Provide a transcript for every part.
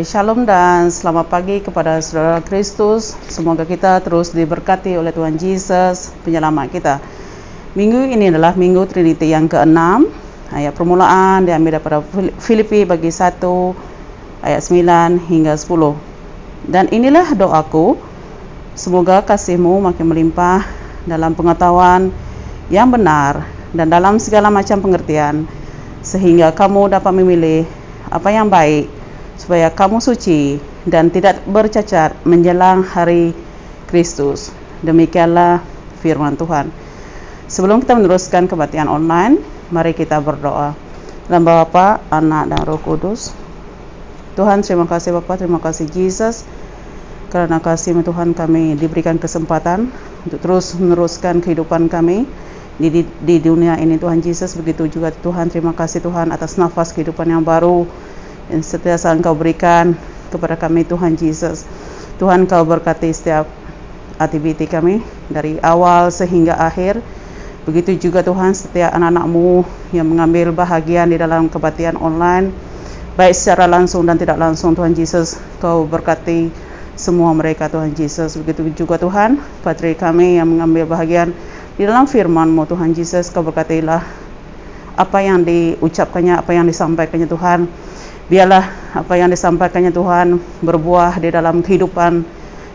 Shalom dan selamat pagi kepada saudara Kristus. Semoga kita terus diberkati oleh Tuhan Yesus, penyelamat kita. Minggu ini adalah Minggu Trinity yang ke-6. Ayat permulaan diambil daripada Filipi bagi 1 ayat 9 hingga 10. Dan inilah doaku, semoga kasihmu makin melimpah dalam pengetahuan yang benar dan dalam segala macam pengertian, sehingga kamu dapat memilih apa yang baik, supaya kamu suci dan tidak bercacat menjelang hari Kristus. Demikianlah firman Tuhan. Sebelum kita meneruskan kebaktian online, mari kita berdoa. Dalam Bapa, Anak dan Roh Kudus. Tuhan, terima kasih Bapa, terima kasih Yesus, karena kasih Tuhan kami diberikan kesempatan untuk terus meneruskan kehidupan kami di dunia ini Tuhan Yesus. Begitu juga Tuhan, terima kasih Tuhan atas nafas kehidupan yang baru yang setiasa Engkau berikan kepada kami Tuhan Yesus. Tuhan, Kau berkati setiap aktiviti kami dari awal sehingga akhir. Begitu juga Tuhan setiap anak-anak-Mu yang mengambil bahagian di dalam kebaktian online, baik secara langsung dan tidak langsung Tuhan Yesus. Kau berkati semua mereka Tuhan Yesus. Begitu juga Tuhan patri kami yang mengambil bahagian di dalam firman-Mu Tuhan Yesus. Kau berkatilah apa yang diucapkannya, apa yang disampaikannya Tuhan. Biarlah apa yang disampaikannya Tuhan berbuah di dalam kehidupan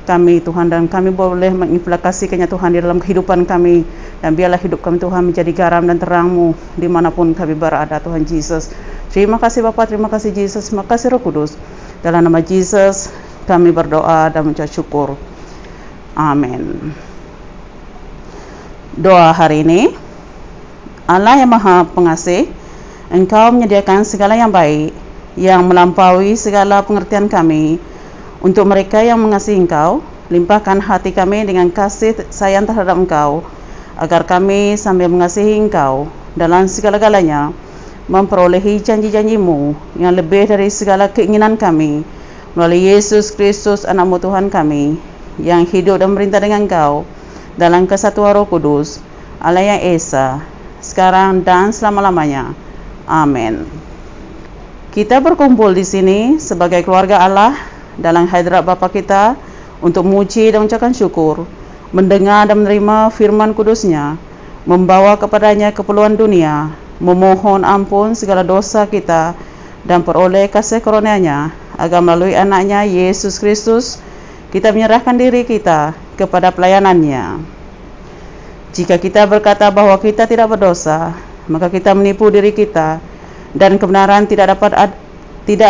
kami Tuhan, dan kami boleh mengimplikasikannya Tuhan di dalam kehidupan kami, dan biarlah hidup kami Tuhan menjadi garam dan terang-Mu dimanapun kami berada Tuhan Yesus. Terima kasih Bapa, terima kasih Yesus, terima kasih Roh Kudus. Dalam nama Yesus kami berdoa dan mengucap syukur. Amin. Doa hari ini. Allah yang Maha Pengasih, Engkau menyediakan segala yang baik, yang melampaui segala pengertian kami. Untuk mereka yang mengasihi Engkau, limpahkan hati kami dengan kasih sayang terhadap Engkau, agar kami sambil mengasihi Engkau dalam segala-galanya, memperolehi janji-janji-Mu yang lebih dari segala keinginan kami, melalui Yesus Kristus Anak-Mu Tuhan kami, yang hidup dan merintah dengan Engkau dalam kesatuan Roh Kudus, Allah yang Esa, sekarang dan selama-lamanya. Amin. Kita berkumpul di sini sebagai keluarga Allah dalam hadirat Bapa kita untuk memuji dan mengucapkan syukur, mendengar dan menerima firman kudusnya, membawa kepadanya keperluan dunia, memohon ampun segala dosa kita, dan peroleh kasih karunia-Nya, agar melalui anaknya Yesus Kristus kita menyerahkan diri kita kepada pelayanannya. Jika kita berkata bahwa kita tidak berdosa, maka kita menipu diri kita, dan kebenaran tidak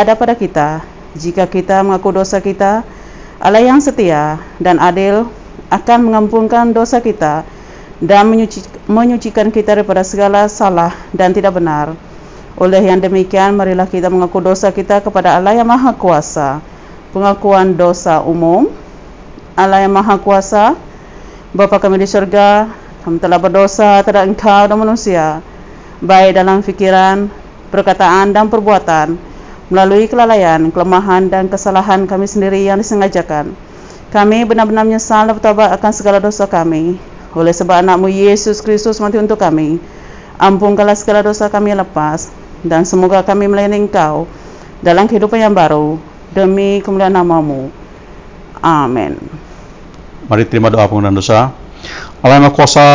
ada pada kita. Jika kita mengaku dosa kita, Allah yang setia dan adil akan mengampunkan dosa kita dan menyucikan kita daripada segala salah dan tidak benar. Oleh yang demikian, marilah kita mengaku dosa kita kepada Allah yang Maha Kuasa. Pengakuan dosa umum. Allah yang Maha Kuasa, Bapa kami di surga, kami telah berdosa terhadap Engkau dan manusia, baik dalam fikiran, perkataan dan perbuatan, melalui kelalaian, kelemahan dan kesalahan kami sendiri yang disengajakan. Kami benar-benar menyesal dan bertobat akan segala dosa kami. Oleh sebab Anak-Mu Yesus Kristus mati untuk kami, ampunkanlah segala dosa kami yang lepas, dan semoga kami melayani Engkau dalam kehidupan yang baru, demi kemuliaan nama-Mu. Amin. Mari terima doa pengampunan dosa. Allah yang Maha Kuasa,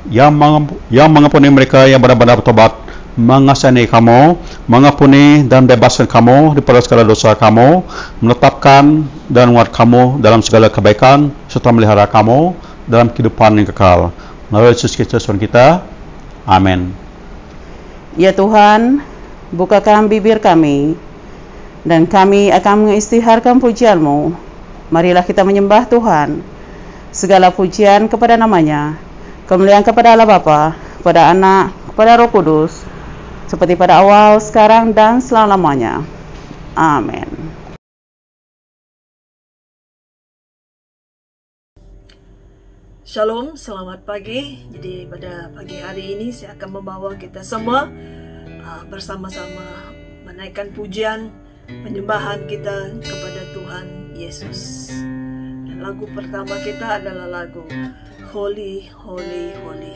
yang mengampuni mereka yang benar-benar bertobat, mengasihani kamu, mengampuni dan bebaskan kamu daripada segala dosa kamu, menetapkan dan menguat kamu dalam segala kebaikan, serta melihara kamu dalam kehidupan yang kekal. Melalui Yesus Kristus Tuhan kita. Amin. Ya Tuhan, bukakan bibir kami, dan kami akan mengisytiharkan pujian-Mu. Marilah kita menyembah Tuhan. Segala pujian kepada nama-Nya, kemuliaan kepada Allah Bapa, kepada Anak, kepada Roh Kudus, seperti pada awal, sekarang, dan selama-lamanya. Amin. Shalom, selamat pagi. Jadi pada pagi hari ini saya akan membawa kita semua bersama-sama menaikkan pujian, penyembahan kita kepada Tuhan Yesus. Dan lagu pertama kita adalah lagu Holy, Holy, Holy.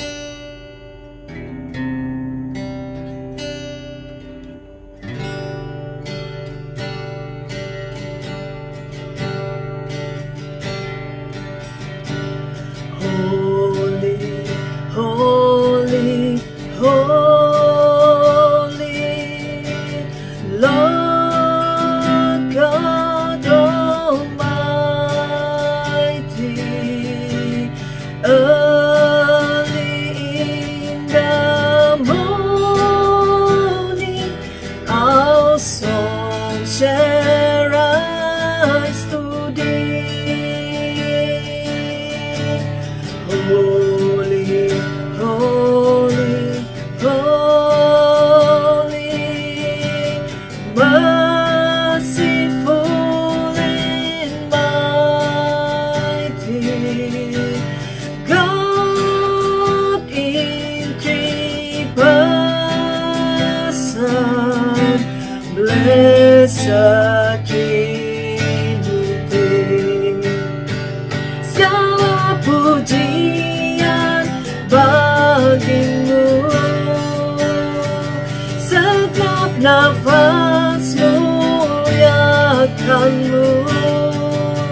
nafas muliakan-Mu,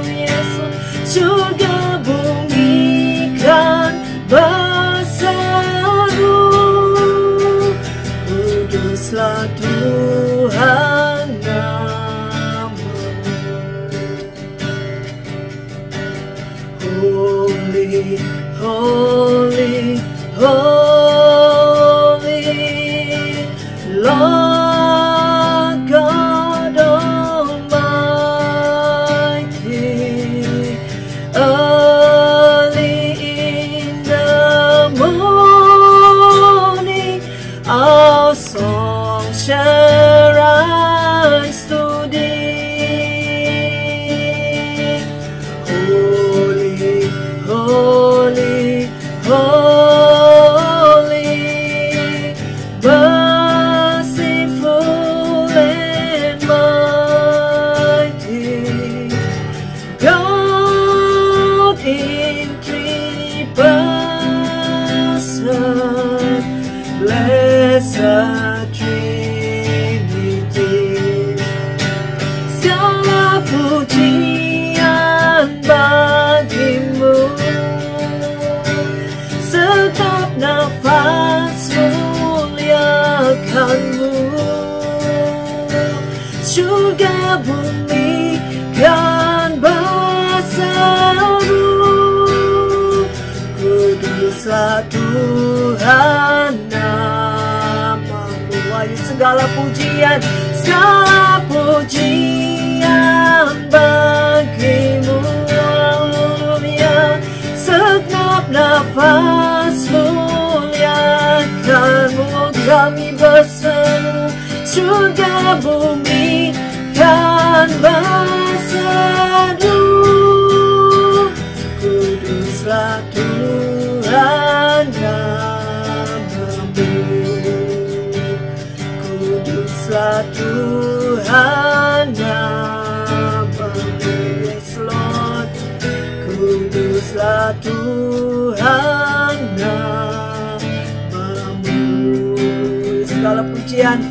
Yesus. Surga bumi kan berseru, kuduslah Tuhan nama-Mu. Holy, holy, holy, Lord God Almighty. Early in the morning, our song shall rise to Thee. Holy, holy, holy, merciful and mighty, God in three persons, blessed Trinity. Segala pujian bagi-Mu, setiap nafas muliakan-Mu. Surga bumi kan berseru, kuduslah Tuhan nama-Mu. Ayo segala pujian bagi-Mu, haleluya. Segenap nafas muliakan-Mu, kami berseru. Surga bumi kan berseru, kuduslah Tuhan nama-Mu, kuduslah Tuhan nama-Mu. Yes Lord, kuduslah Tuhan nama-Mu. Segala pujian,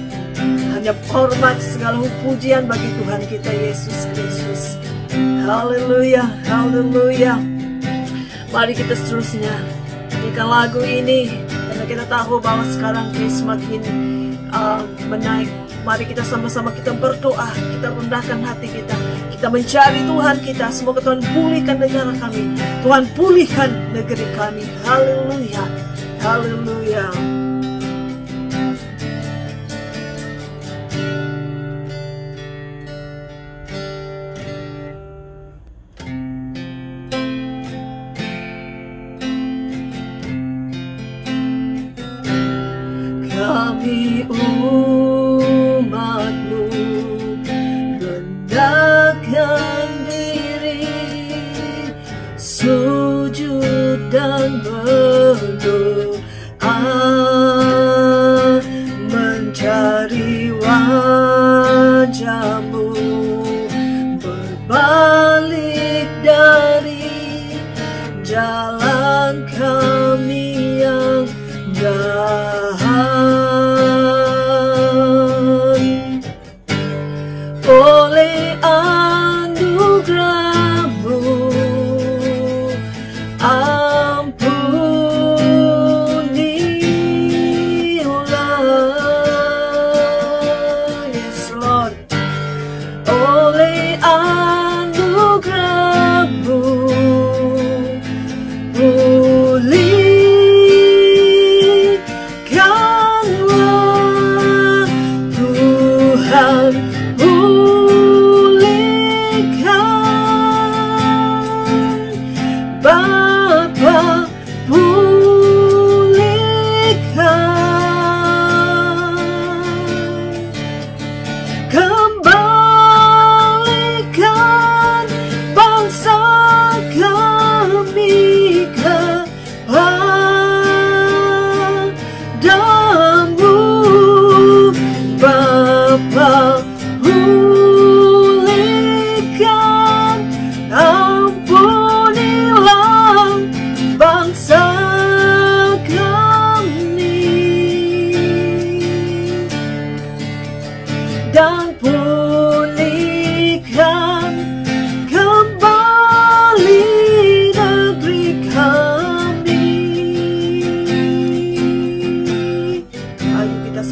hanya hormat, segala pujian bagi Tuhan kita Yesus Kristus. Haleluya, haleluya. Mari kita seterusnya nyanyikan lagu ini, karena kita tahu bahwa sekarang semakin menaik. Mari kita sama-sama kita berdoa, kita rendahkan hati kita, kita mencari Tuhan kita. Semoga Tuhan pulihkan negara kami, Tuhan pulihkan negeri kami. Haleluya, haleluya. Kami umat-Mu rendahkan diri, sujud dan berdoa, mencari wajah-Mu, berbalik dari jalan kami yang jahat.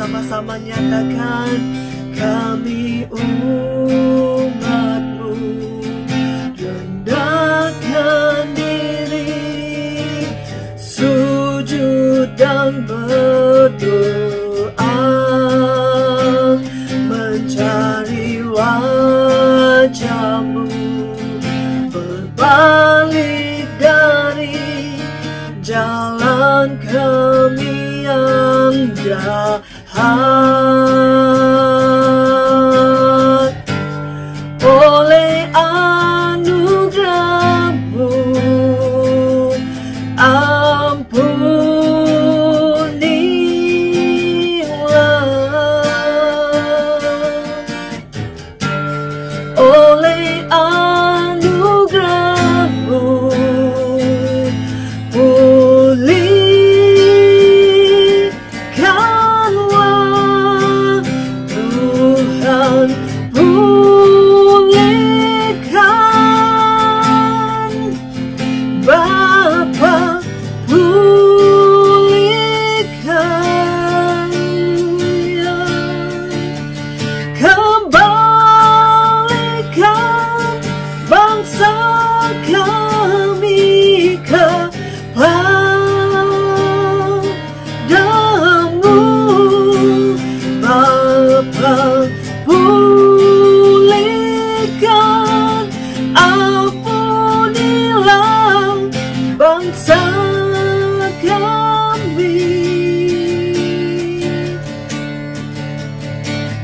bersama-sama nyatakan, kami umat-Mu, rendahkan diri, sujud dan berdoa, mencari wajah-Mu, berbalik dari jalan kami yang jahat. Oleh anugerah-Mu, ampunilah. Oleh anugerah-Mu, pulihkanlah Tuhan, pulihkan Bapa, pulihkan ya. Kembalikan bangsa kami kepadamu, Bapa, pulihkan, ampunilah bangsa kami,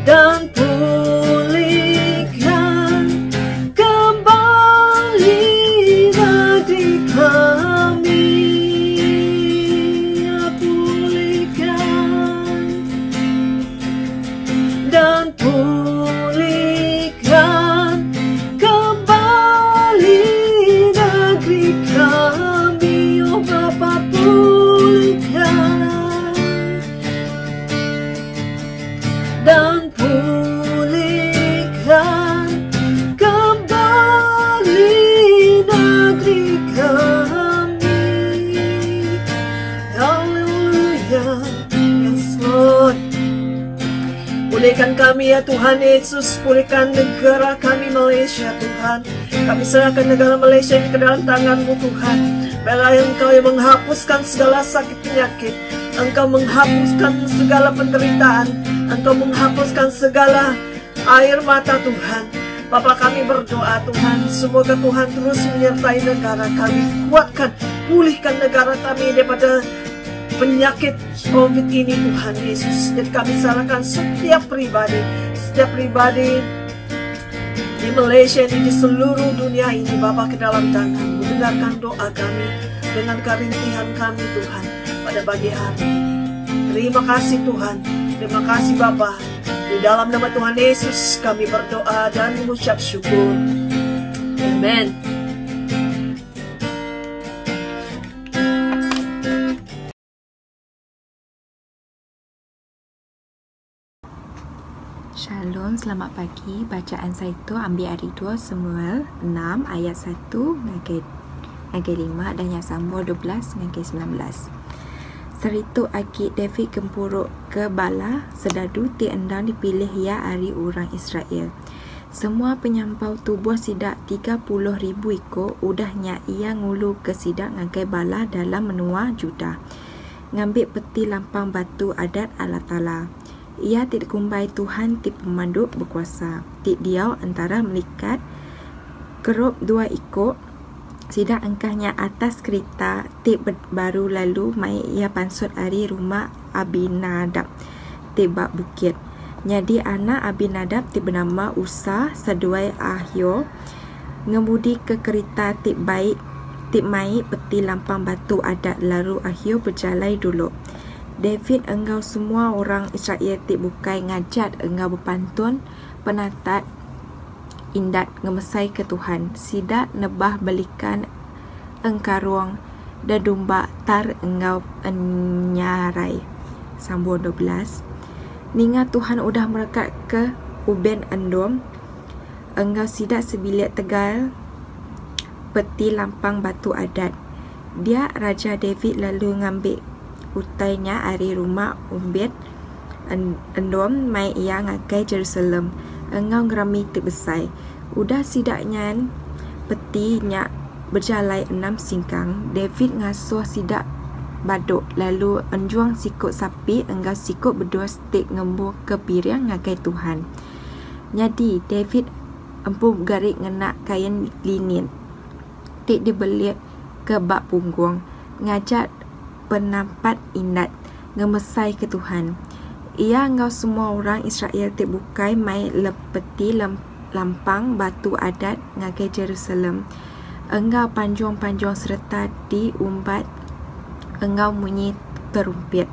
dan pulihkan kembali negeri kami, ya, pulihkan dan pulihkan kembali negeri kami, oh Bapa, pulihkan dan pulihkan kembali negeri kami. Haleluya, yes Lord. Pulihkan kami ya Tuhan Yesus, pulihkan negara kami Malaysia Tuhan. Kami serahkan negara Malaysia ini ke dalam tangan-Mu Tuhan. Biarlah Engkau yang menghapuskan segala sakit penyakit, Engkau menghapuskan segala penderitaan, Engkau menghapuskan segala air mata Tuhan. Bapa, kami berdoa Tuhan, semoga Tuhan terus menyertai negara kami, kuatkan, pulihkan negara kami daripada penyakit COVID ini Tuhan Yesus. Dan kami serahkan setiap pribadi di Malaysia ini, di seluruh dunia ini Bapa, ke dalam tangan-Mu. Dengarkan doa kami dengan kerintihan kami Tuhan pada pagi hari ini. Terima kasih Tuhan, terima kasih Bapa. Di dalam nama Tuhan Yesus kami berdoa dan mengucap syukur. Amen. Shalom, selamat pagi. Bacaan saya itu ambil hari 2 Samuel 6 ayat 1 ngangkai 5 dan yang sambung 12 ngangkai 19. Seritu akid David gempuruk ke bala sedadu ti endang dipilih ia hari orang Israel. Semua penyampau tubuh sidak 30,000 ikut udahnya ia ngulu ke sidak ngangkai bala dalam menua Judah. Ngambil peti lampang batu adat Allah Ta'ala. Ia tidak kumbai Tuhan ti pemandu berkuasa. Ti diau antara melikat kerup 2 ikut. Sidak engkahnya atas kereta ti baru lalu mai ia pansut ari rumah Abinadab ti bak bukit. Jadi anak Abinadab ti bernama Usa seduai Ahio ngemudi ke kereta ti baik ti mai peti lampang batu adat lalu Ahio berjalan dulu. David engkau semua orang Israel ti bukai ngajat engkau berpantun penatat indat ngemesai ke Tuhan. Sidak nebah belikan engkaruang dan domba tar engkau enyarai. Sambung 12. Ninga Tuhan udah merekat ke Uben Endom. Engkau sidak sebilik tegal peti lampang batu adat. Dia Raja David lalu ngambil utainya dari rumah Umbed endom mai ia ngakai Jerusalem. Engau ngerami terbesai. Udah sidaknya peti nyak berjalai 6 singkang. David ngasuh sidak baduk. Lalu enjuang sikut sapi. Engau sikut berdua stik ngembur ke piriang ngakai Tuhan. Jadi David empu garik ngenak kain linen. Tik dibelit ke bak punggung. Ngajak penampat indat. Ngemesai ke Tuhan. Ia engau semua orang Israel terbukai mai lepeti lampang batu adat ngagai Jerusalem. Engau panjang-panjang serta diumbat engau munyi terumpet.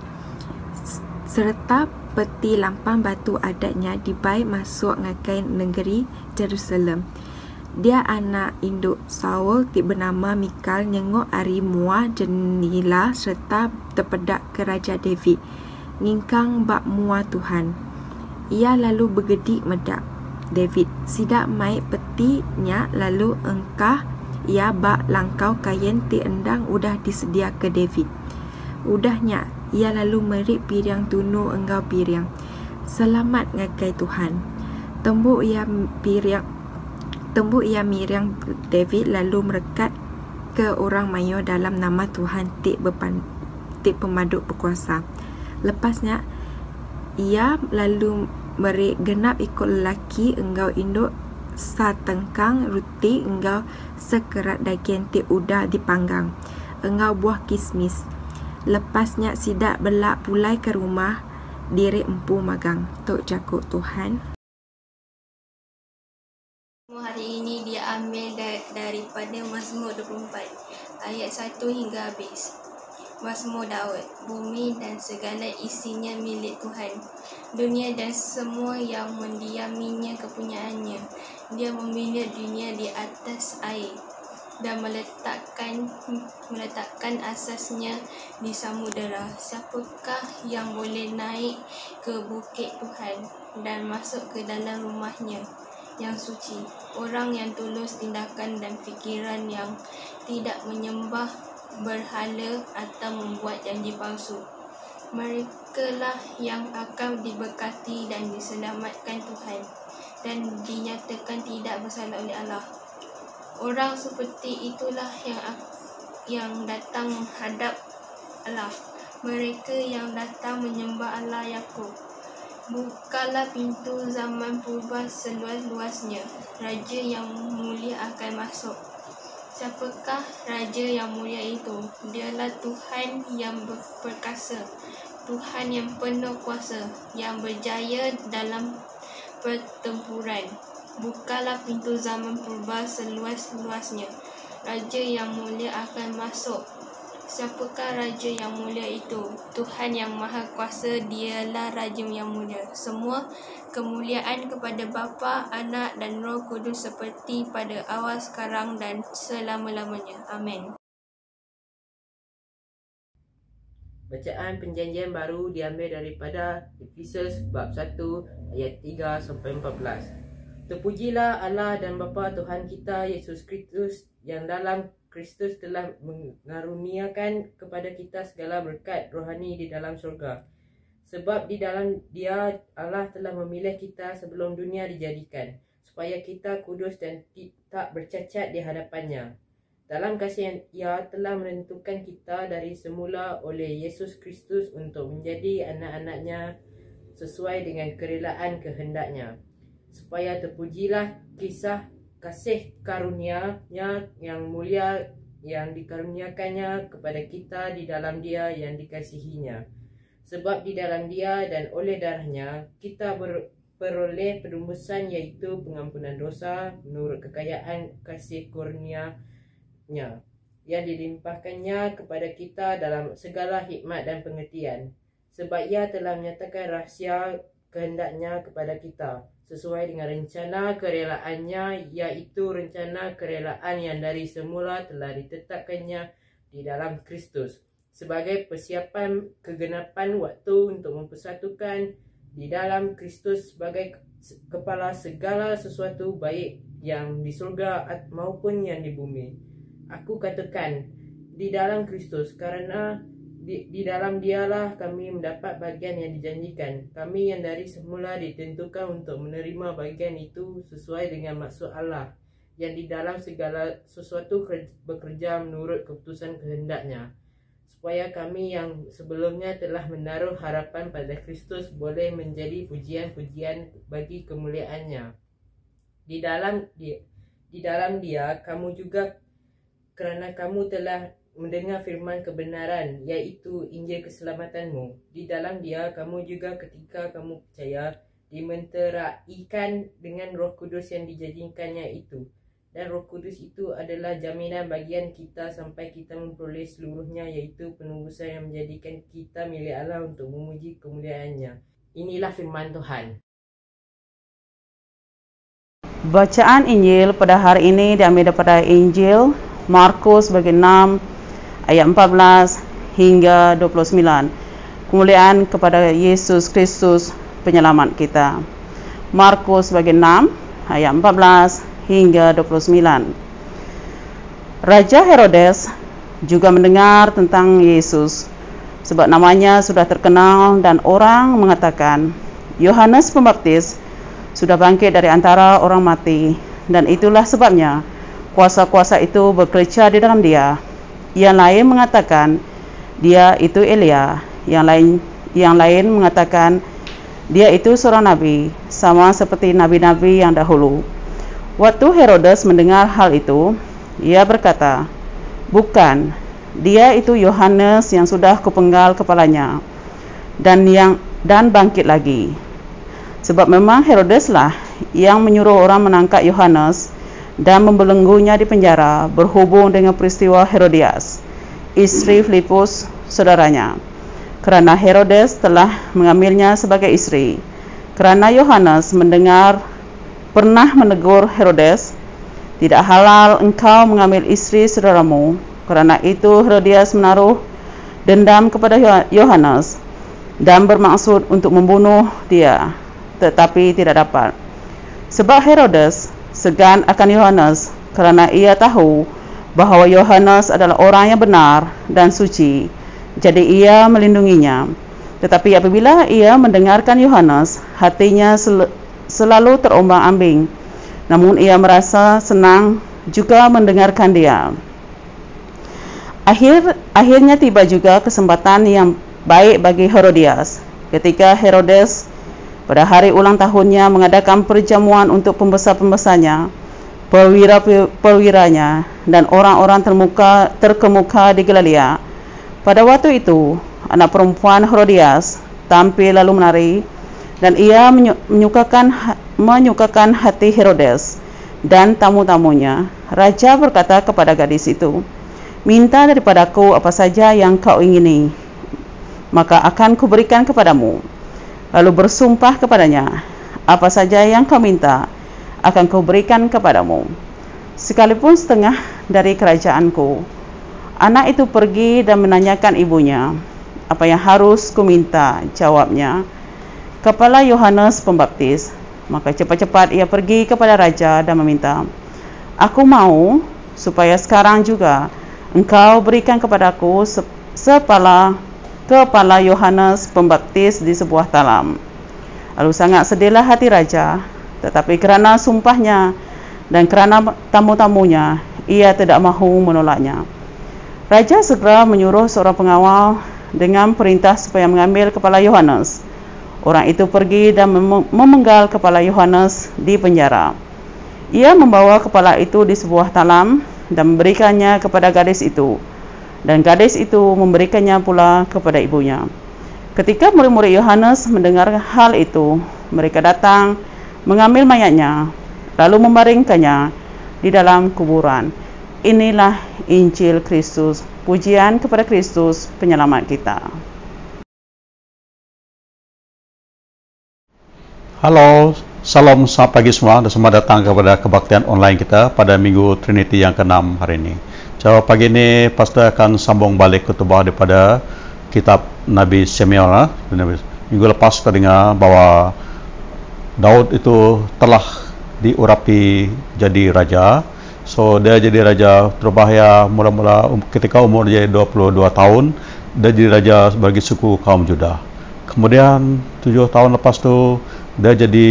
Serta peti lampang batu adatnya dibaik masuk ngagai negeri Jerusalem. Dia anak induk Saul bernama Mikal nyengok ari mua jendela serta terpedak ke Raja David. Ngingkang bak mua Tuhan. Ia lalu bergedik medak David. Sidak mai petinya lalu engkah ia bak langkau kain ti endang udah disedia ke David. Udahnya ia lalu merik piriang tunu engkau piriang. Selamat ngagai Tuhan. Tembuk ia miriang David lalu merekat ke orang mayo dalam nama Tuhan ti pemaduk berkuasa. Lepasnya ia lalu merik genap ikut lelaki engkau induk satengkang ruti engkau sekerat daging ti udah dipanggang engkau buah kismis. Lepasnya sidak belak pulai ke rumah diri empu magang. Tok jakuk Tuhan. Hari ini dia ambil daripada Mazmur 24 ayat 1 hingga habis. Mazmur Daud. Bumi dan segala isinya milik Tuhan. Dunia dan semua yang mendiaminya kepunyaannya. Dia memilih dunia di atas air dan meletakkan asasnya di samudera. Siapakah yang boleh naik ke bukit Tuhan dan masuk ke dalam rumahnya yang suci? Orang yang tulus tindakan dan fikiran, yang tidak menyembah berhala atau membuat janji palsu. Merekalah yang akan diberkati dan diselamatkan Tuhan dan dinyatakan tidak bersalah oleh Allah. Orang seperti itulah yang datang menghadap Allah. Mereka yang datang menyembah Allah Yakub. Bukalah pintu zaman purba seluas-luasnya. Raja yang mulia akan masuk. Siapakah Raja yang mulia itu? Dialah Tuhan yang perkasa, Tuhan yang penuh kuasa, yang berjaya dalam pertempuran. Bukalah pintu zaman purba seluas-luasnya. Raja yang mulia akan masuk. Siapakah Raja yang mulia itu? Tuhan yang maha kuasa, dialah Raja yang mulia. Semua kemuliaan kepada Bapa, Anak dan Roh Kudus seperti pada awal, sekarang dan selama-lamanya. Amin. Bacaan Perjanjian Baru diambil daripada Efesus bab 1 ayat 3 sampai 14. Terpujilah Allah dan Bapa Tuhan kita Yesus Kristus, yang dalam Kristus telah mengaruniakan kepada kita segala berkat rohani di dalam syurga. Sebab di dalam Dia Allah telah memilih kita sebelum dunia dijadikan, supaya kita kudus dan tak bercacat di hadapan-Nya. Dalam kasih Ia telah menentukan kita dari semula oleh Yesus Kristus untuk menjadi anak-anak-Nya sesuai dengan kerelaan kehendak-Nya, supaya terpujilah kisah kasih karunia-Nya yang mulia yang dikaruniakannya kepada kita di dalam Dia yang dikasihinya. Sebab di dalam Dia dan oleh darah-Nya kita beroleh penembusan, iaitu pengampunan dosa menurut kekayaan kasih karunia-Nya yang dilimpahkannya kepada kita dalam segala hikmat dan pengertian. Sebab Ia telah menyatakan rahsia kehendak-Nya kepada kita sesuai dengan rencana kerelaan-Nya, iaitu rencana kerelaan yang dari semula telah ditetapkannya di dalam Kristus sebagai persiapan kegenapan waktu untuk mempersatukan di dalam Kristus sebagai kepala segala sesuatu, baik yang di surga maupun yang di bumi. Aku katakan di dalam Kristus, kerana Di dalam dialah kami mendapat bagian yang dijanjikan. Kami yang dari semula ditentukan untuk menerima bagian itu sesuai dengan maksud Allah, yang di dalam segala sesuatu bekerja menurut keputusan kehendak-Nya, supaya kami yang sebelumnya telah menaruh harapan pada Kristus boleh menjadi pujian-pujian bagi kemuliaan-Nya. Di dalam Dia kamu juga, kerana kamu telah mendengar firman kebenaran, yaitu Injil keselamatanmu. Di dalam Dia kamu juga ketika kamu percaya dimenteraikan dengan Roh Kudus yang dijanjikannya itu. Dan Roh Kudus itu adalah jaminan bagian kita sampai kita memperoleh seluruhnya, yaitu penebusan yang menjadikan kita milik Allah untuk memuji kemuliaan-Nya. Inilah firman Tuhan. Bacaan Injil pada hari ini diambil daripada Injil Markus bagian 6 ayat 14 hingga 29. Kemuliaan kepada Yesus Kristus penyelamat kita. Markus bagian 6 ayat 14 hingga 29. Raja Herodes juga mendengar tentang Yesus, sebab namanya sudah terkenal dan orang mengatakan, Yohanes Pembaptis sudah bangkit dari antara orang mati, dan itulah sebabnya kuasa-kuasa itu bekerja di dalam dia. Yang lain mengatakan dia itu Elia, yang lain mengatakan dia itu seorang nabi, sama seperti nabi-nabi yang dahulu. Waktu Herodes mendengar hal itu, ia berkata, bukan, dia itu Yohanes yang sudah kupenggal kepalanya dan bangkit lagi. Sebab memang Herodeslah yang menyuruh orang menangkap Yohanes dan membelenggunya di penjara berhubung dengan peristiwa Herodias, istri Filipus saudaranya, kerana Herodes telah mengambilnya sebagai istri. Kerana Yohanes pernah menegur Herodes, tidak halal engkau mengambil istri saudaramu. Kerana itu Herodias menaruh dendam kepada Yohanes dan bermaksud untuk membunuh dia, tetapi tidak dapat. Sebab Herodes segan akan Yohanes, kerana ia tahu bahawa Yohanes adalah orang yang benar dan suci, jadi ia melindunginya. Tetapi apabila ia mendengarkan Yohanes, hatinya selalu terombang-ambing, namun ia merasa senang juga mendengarkan dia. Akhirnya tiba juga kesempatan yang baik bagi Herodias, ketika Herodes pada hari ulang tahunnya mengadakan perjamuan untuk pembesar-pembesarnya, perwira-perwiranya, dan orang-orang terkemuka di Galilea. Pada waktu itu, anak perempuan Herodias tampil lalu menari, dan ia menyukakan hati Herodes dan tamu-tamunya. Raja berkata kepada gadis itu, minta daripadaku apa saja yang kau ingini, maka akan kuberikan kepadamu. Lalu bersumpah kepadanya, apa saja yang kau minta akan kuberikan kepadamu, sekalipun setengah dari kerajaanku. Anak itu pergi dan menanyakan ibunya, apa yang harus kuminta? Jawabnya, kepala Yohanes Pembaptis. Maka cepat-cepat ia pergi kepada raja dan meminta, aku mau supaya sekarang juga engkau berikan kepadaku kepala Yohanes Pembaptis di sebuah talam. Lalu sangat sedihlah hati raja, tetapi kerana sumpahnya dan kerana tamu-tamunya, ia tidak mahu menolaknya. Raja segera menyuruh seorang pengawal dengan perintah supaya mengambil kepala Yohanes. Orang itu pergi dan memenggal kepala Yohanes di penjara. Ia membawa kepala itu di sebuah talam dan memberikannya kepada gadis itu, dan gadis itu memberikannya pula kepada ibunya. Ketika murid-murid Yohanes mendengar hal itu, mereka datang mengambil mayatnya, lalu membaringkannya di dalam kuburan. Inilah Injil Kristus. Pujian kepada Kristus, penyelamat kita. Halo, salam selamat pagi semua dan selamat datang kepada kebaktian online kita pada Minggu Trinity yang ke-6 hari ini. Jawab pagi ini pastor akan sambung balik khotbah daripada kitab Nabi Samuel. Minggu lepas kita dengar bahawa Daud itu telah diurapi jadi raja. So dia jadi raja terbahaya mula-mula ketika umur dia 22 tahun, dia jadi raja bagi suku kaum Judah. Kemudian 7 tahun lepas tu dia jadi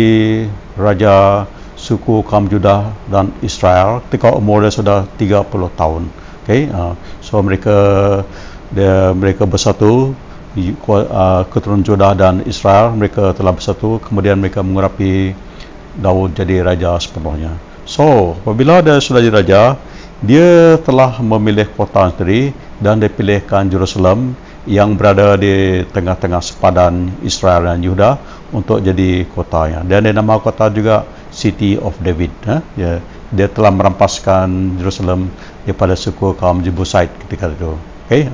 raja suku kaum Judah dan Israel ketika umur dia sudah 30 tahun. Okay? So mereka bersatu, keturunan Judah dan Israel, mereka telah bersatu, kemudian mereka mengurapi Daud jadi raja sepenuhnya. So apabila dia sudah jadi raja, dia telah memilih kota sendiri dan dipilihkan Jerusalem yang berada di tengah-tengah sepadan Israel dan Yehuda untuk jadi kotanya. Dan dia nama kota juga City of David. Dia telah merampaskan Jerusalem daripada suku kaum Jebusite ketika itu. Okay?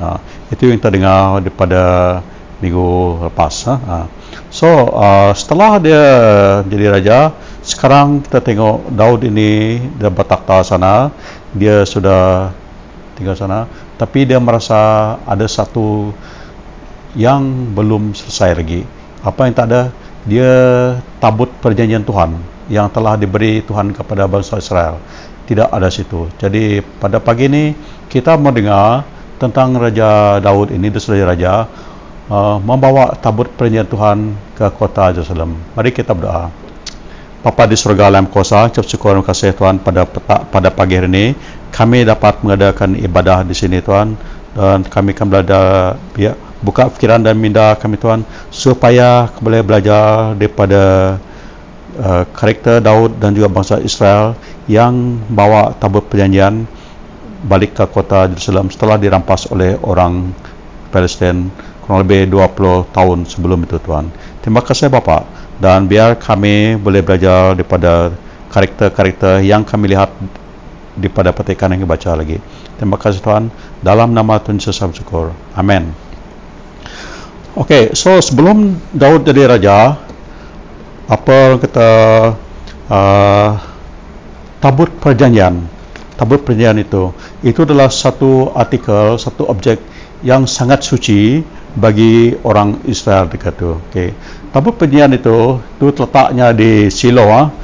Itu yang kita dengar daripada minggu lepas. So setelah dia jadi raja, sekarang kita tengok Daud ini dia bertakhta sana, dia sudah tinggal sana, tapi dia merasa ada satu yang belum selesai lagi. Apa yang tak ada? Dia tabut perjanjian Tuhan yang telah diberi Tuhan kepada bangsa Israel. Tidak ada situ. Jadi pada pagi ini kita mendengar tentang Raja Daud ini, dia sudah raja, membawa tabut perjanjian Tuhan ke kota Jerusalem. Mari kita berdoa. Bapa di surga dalam kuasa, ucap syukur dan kasih Tuhan pada pagi hari ini kami dapat mengadakan ibadah di sini Tuhan, dan kami akan belajar, buka fikiran dan minda kami Tuhan supaya boleh belajar daripada karakter Daud dan juga bangsa Israel yang bawa tabut perjanjian balik ke kota Jerusalem setelah dirampas oleh orang Palestin kurang lebih 20 tahun sebelum itu Tuhan. Terima kasih Bapa, dan biar kami boleh belajar daripada karakter-karakter yang kami lihat daripada petikan yang kita baca lagi. Terima kasih Tuhan, dalam nama Tuhan Yesus kami bersyukur. Amin. Okay, so sebelum Daud jadi raja, apa kita tabut perjanjian itu adalah satu artikel, satu objek yang sangat suci bagi orang Israel dekat itu. Okay. Tabut perjanjian itu terletaknya di Shiloh,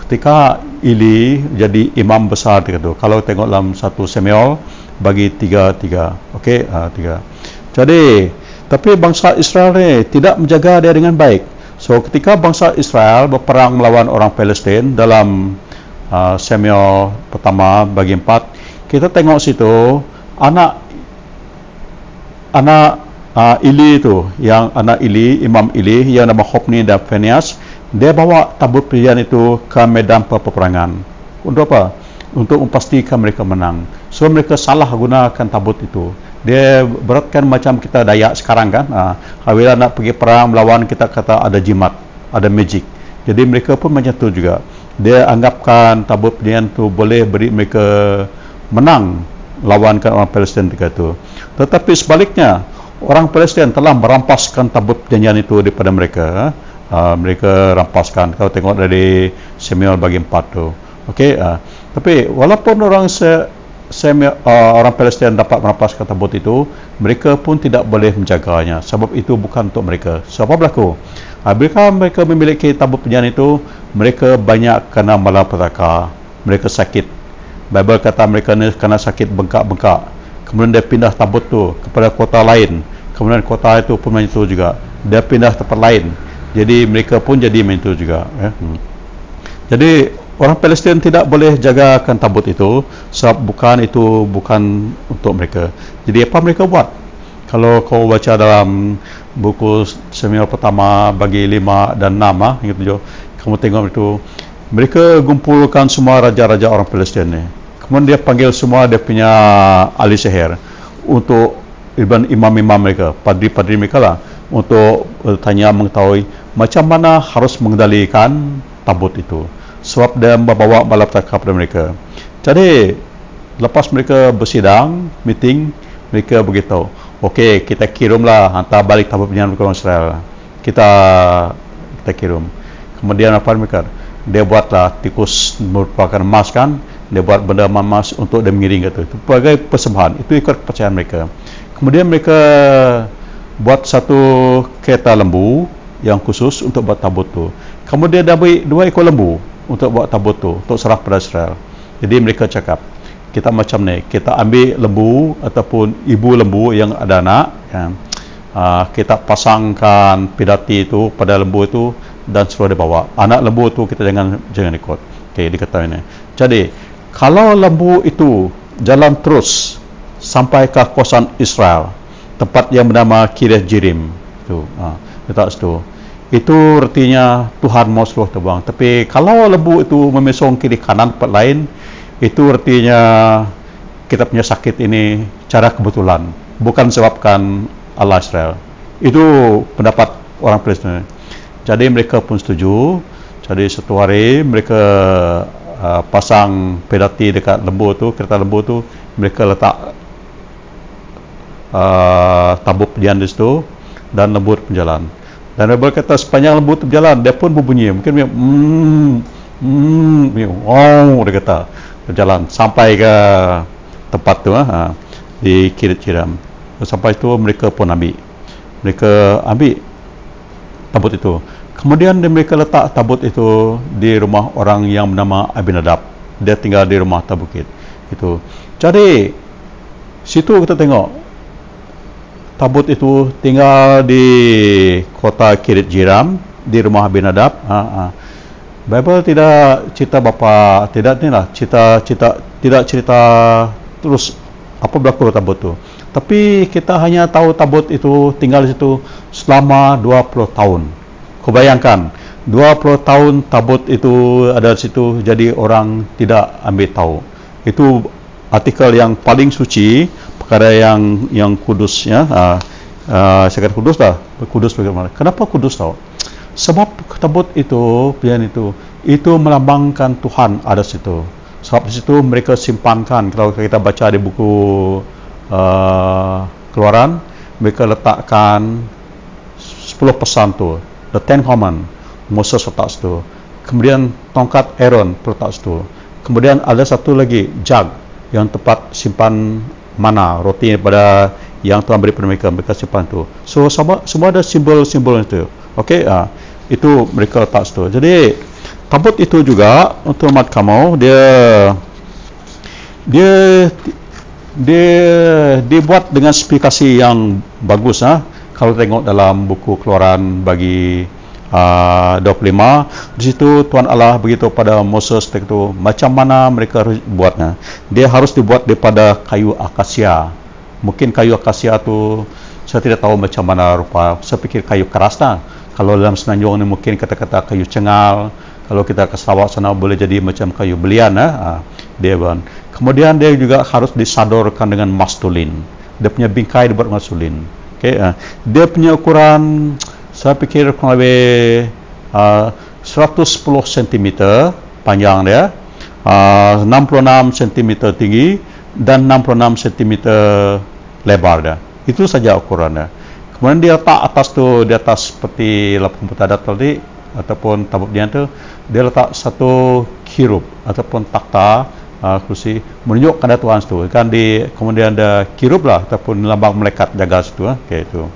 ketika Eli jadi imam besar dekat itu. Kalau tengok dalam 1 Samuel bagi 3:3. Okey, 3. Jadi, tapi bangsa Israel ni tidak menjaga dia dengan baik. So ketika bangsa Israel berperang melawan orang Palestin dalam Samuel pertama bagi 4, kita tengok situ anak Eli itu, yang anak Eli, Imam Eli yang nama Hofni dan Phinehas, dia bawa tabut perjanjian itu ke medan peperangan. Untuk apa? Untuk memastikan mereka menang. So mereka salah gunakan tabut itu. Dia beratkan macam kita Dayak sekarang kan. Bila nak pergi perang melawan, kita kata ada jimat, ada magic. Jadi mereka pun macam tu juga. Dia anggapkan tabut perjanjian itu boleh beri mereka menang lawankan orang Palestin ketika itu. Tetapi sebaliknya, orang Palestin telah merampaskan tabut perjanjian itu daripada mereka. Mereka rampaskan. Kalau tengok dari Samuel bagi 4 tu. Okey. Tapi walaupun orang Palestin dapat merampaskan tabut itu, mereka pun tidak boleh menjaganya. Sebab itu bukan untuk mereka. So apa berlaku? Bila mereka memiliki tabut perjanjian itu, mereka banyak kena malapetaka. Mereka sakit. Bible kata mereka kena sakit bengkak-bengkak. Kemudian dia pindah tabut tu kepada kota lain. Kemudian kota itu pun macam itu juga. Dia pindah tempat lain. Jadi mereka pun jadi macam itu juga. Jadi orang Palestin tidak boleh jagakan tabut itu sebab bukan untuk mereka. Jadi apa mereka buat? Kalau kau baca dalam buku Samuel pertama bagi 5 dan 6 gitu, kamu tengok itu, mereka kumpulkan semua raja-raja orang Palestin ni. Kemudian dia panggil semua dia punya ahli sihir untuk imam-imam mereka, padri-padri mereka lah, untuk tanya mengetahui macam mana harus mengendalikan tabut itu. Sebab dia membawa malapetaka kepada mereka. Jadi lepas mereka bersidang, meeting, mereka beritahu, okey, kita kirimlah, hantar balik tabut perjanjian ke orang Israel. Kita kirim. Kemudian apa mereka? Dia buatlah tikus merupakan emas kan, dia buat benda emas untuk dia mengiring itu. Itu sebagai persembahan. Itu ikut kepercayaan mereka. Kemudian mereka buat satu kereta lembu yang khusus untuk buat tabut tu. Kemudian dia beri 2 ekor lembu untuk buat tabut tu, untuk serah pada Israel. Jadi mereka cakap, kita macam ni, kita ambil lembu ataupun ibu lembu yang ada anak, ya. Kita pasangkan pedati itu pada lembu itu dan suruh dia bawa. Anak lembu itu kita jangan ikut. Okey, dikata ini. Jadi, kalau lembu itu jalan terus sampai ke kawasan Israel, tempat yang bernama Kiryat Jearim, itu, letak situ. Itu artinya Tuhan mau suruh terbang. Tapi kalau lembu itu memesong kiri kanan tempat lain, itu artinya kita punya sakit ini cara kebetulan, bukan sebabkan Allah Israel. Itu pendapat orang Palestin. Jadi mereka pun setuju. Jadi satu hari mereka pasang pedati dekat lembu tu, kereta lembu tu, mereka letak tabut perjalanan di situ dan lembu berjalan. Dan mereka kata sepanjang lembu berjalan, dia pun berbunyi. Mungkin dia kata berjalan sampai ke tempat tu di Kiryat Jearim. Sampai itu mereka pun ambil tabut itu. Kemudian mereka letak tabut itu di rumah orang yang bernama Abinadab. Dia tinggal di rumah Tabukit itu. Jadi situ kita tengok tabut itu tinggal di kota Kiryat Jearim di rumah Abinadab. Bible tidak cerita bapa, tidak cerita terus apa berlaku tabut itu. Tapi kita hanya tahu tabut itu tinggal di situ selama 20 tahun. Kau bayangkan 20 tahun tabut itu ada di situ, jadi orang tidak ambil tahu. Itu artikel yang paling suci, perkara yang kudus, ya. Saya kata kudus lah. Kudus bagaimana? Kenapa kudus tahu? Sebab tabut itu, pilihan itu melambangkan Tuhan ada situ. Sebab di situ mereka simpankan. Kalau kita baca di buku Keluaran, mereka letakkan 10 pesan tu, the 10 command, Moses letak situ. Kemudian tongkat Aaron letak situ. Kemudian ada satu lagi jug yang tempat simpan mana, roti pada yang Tuhan beri kepada mereka simpan tu. So semua ada simbol-simbol itu. Okey, itu mereka letak situ. Jadi tabut itu juga untuk umat kamu, dia dibuat dengan spesifikasi yang bagus. Kalau tengok dalam buku Keluaran bagi 25, di situ Tuhan Allah beritahu pada Moses itu macam mana mereka harus buatnya. Dia harus dibuat daripada kayu akasia. Mungkin kayu akasia tu saya tidak tahu macam mana rupa. Saya fikir kayu keras lah. Kalau dalam Semenanjung ni mungkin kata-kata kayu cengal. Kalau kita ke Sarawak sana boleh jadi macam kayu belian. Dia ban. Kemudian dia juga harus disadorkan dengan mastulin. Dia punya bingkai dibuat mastulin. Okay, dia punya ukuran saya fikir kurang lebih 110 cm panjang dia, 66 cm tinggi dan 66 cm lebar dia. Itu saja ukurannya. Kemudian dia letak atas tu, di atas seperti lapang putadat tadi ataupun tabut dia tu, dia letak satu kirub ataupun takhta kursi menunjukkan ada Tuhan situ. Kan kemudian ada kirub lah ataupun lambang malaikat jaga situ. Okey itu.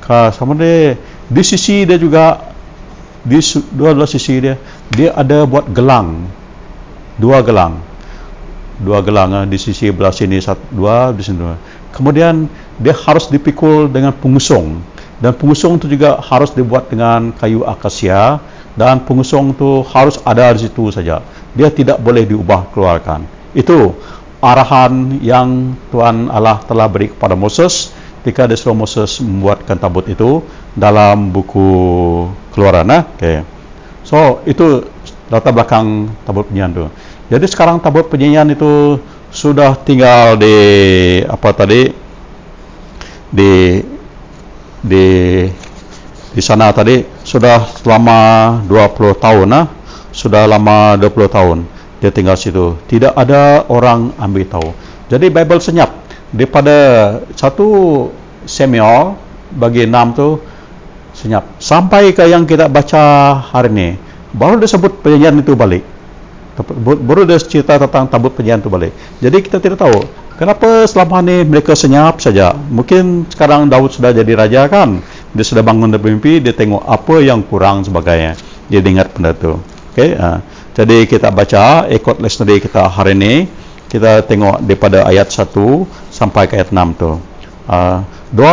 Sama dia di sisi dia juga di dua sisi dia ada buat gelang. Dua gelang di sisi belah sini dua di sini dua. Kemudian dia harus dipikul dengan pengusung, dan pengusung itu juga harus dibuat dengan kayu akasia, dan pengusung itu harus ada di situ saja. Dia tidak boleh diubah keluarkan. Itu arahan yang Tuhan Allah telah beri kepada Moses ketika dia suruh Moses membuatkan tabut itu dalam buku Keluaran. Okay. So itu latar belakang tabut penyanyian itu. Jadi sekarang tabut penyanyian itu sudah tinggal di di sana tadi sudah selama 20 tahun. Sudah lama 20 tahun dia tinggal situ. Tidak ada orang ambil tahu. Jadi Bible senyap daripada 1 Samuel bagi 6 tu senyap sampai ke yang kita baca hari ni, baru dia sebut perjanjian itu balik, baru dia cerita tentang tabut perjanjian itu balik. Jadi kita tidak tahu kenapa selama ni mereka senyap saja. Mungkin sekarang Daud sudah jadi raja kan, dia sudah bangun dari mimpi, dia tengok apa yang kurang sebagainya, dia ingat benda tu. Okay, jadi kita baca ikut lesson kita hari ini kita tengok daripada ayat 1 sampai ke ayat 6 tu. 2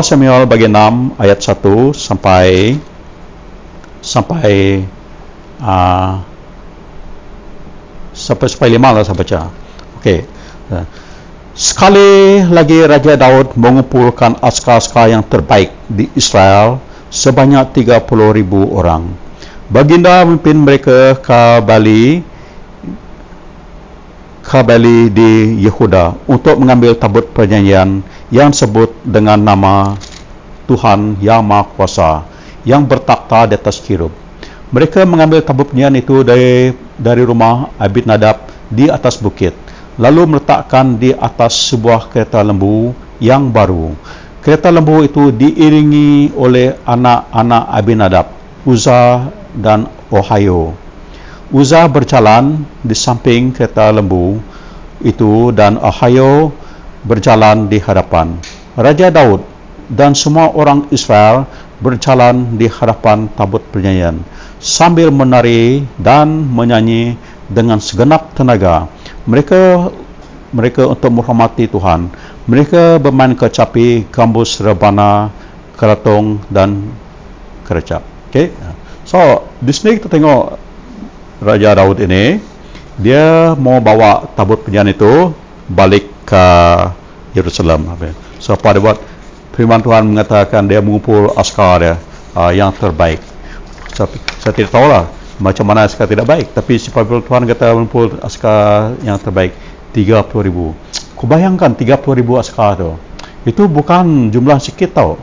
Samuel bagian 6 ayat 1 sampai 5 lah saya baca. Okey. Sekali lagi Raja Daud mengumpulkan askar-askar yang terbaik di Israel sebanyak 30,000 orang. Baginda memimpin mereka ke Bali di Yehuda untuk mengambil tabut perjanjian yang disebut dengan nama Tuhan Yang Maha Kuasa yang bertakhta di atas kirub. Mereka mengambil tabut perjanjian itu dari rumah Abinadab di atas bukit, lalu meletakkan di atas sebuah kereta lembu yang baru. Kereta lembu itu diiringi oleh anak-anak Abinadab, Uzzah dan Ohio. Uzzah berjalan di samping kereta lembu itu dan Ohio berjalan di hadapan. Raja Daud dan semua orang Israel berjalan di hadapan tabut perjanjian sambil menari dan menyanyi dengan segenap tenaga. Mereka untuk menghormati Tuhan. Mereka bermain kecapi, gambus, rebana, keratong dan kerecap. Okay? So, di sini kita tengok Raja Daud ini, dia mau bawa tabut perjanjian itu balik ke Yerusalem. So, apa dia buat? Firman Tuhan mengatakan dia mengumpul askar dia yang terbaik. Saya tidak tahulah macam mana askar tidak baik, tapi si Tuhan kata mengumpul askar yang terbaik 30,000. Kau bayangkan 30,000 askar tu. Itu bukan jumlah sikit tau.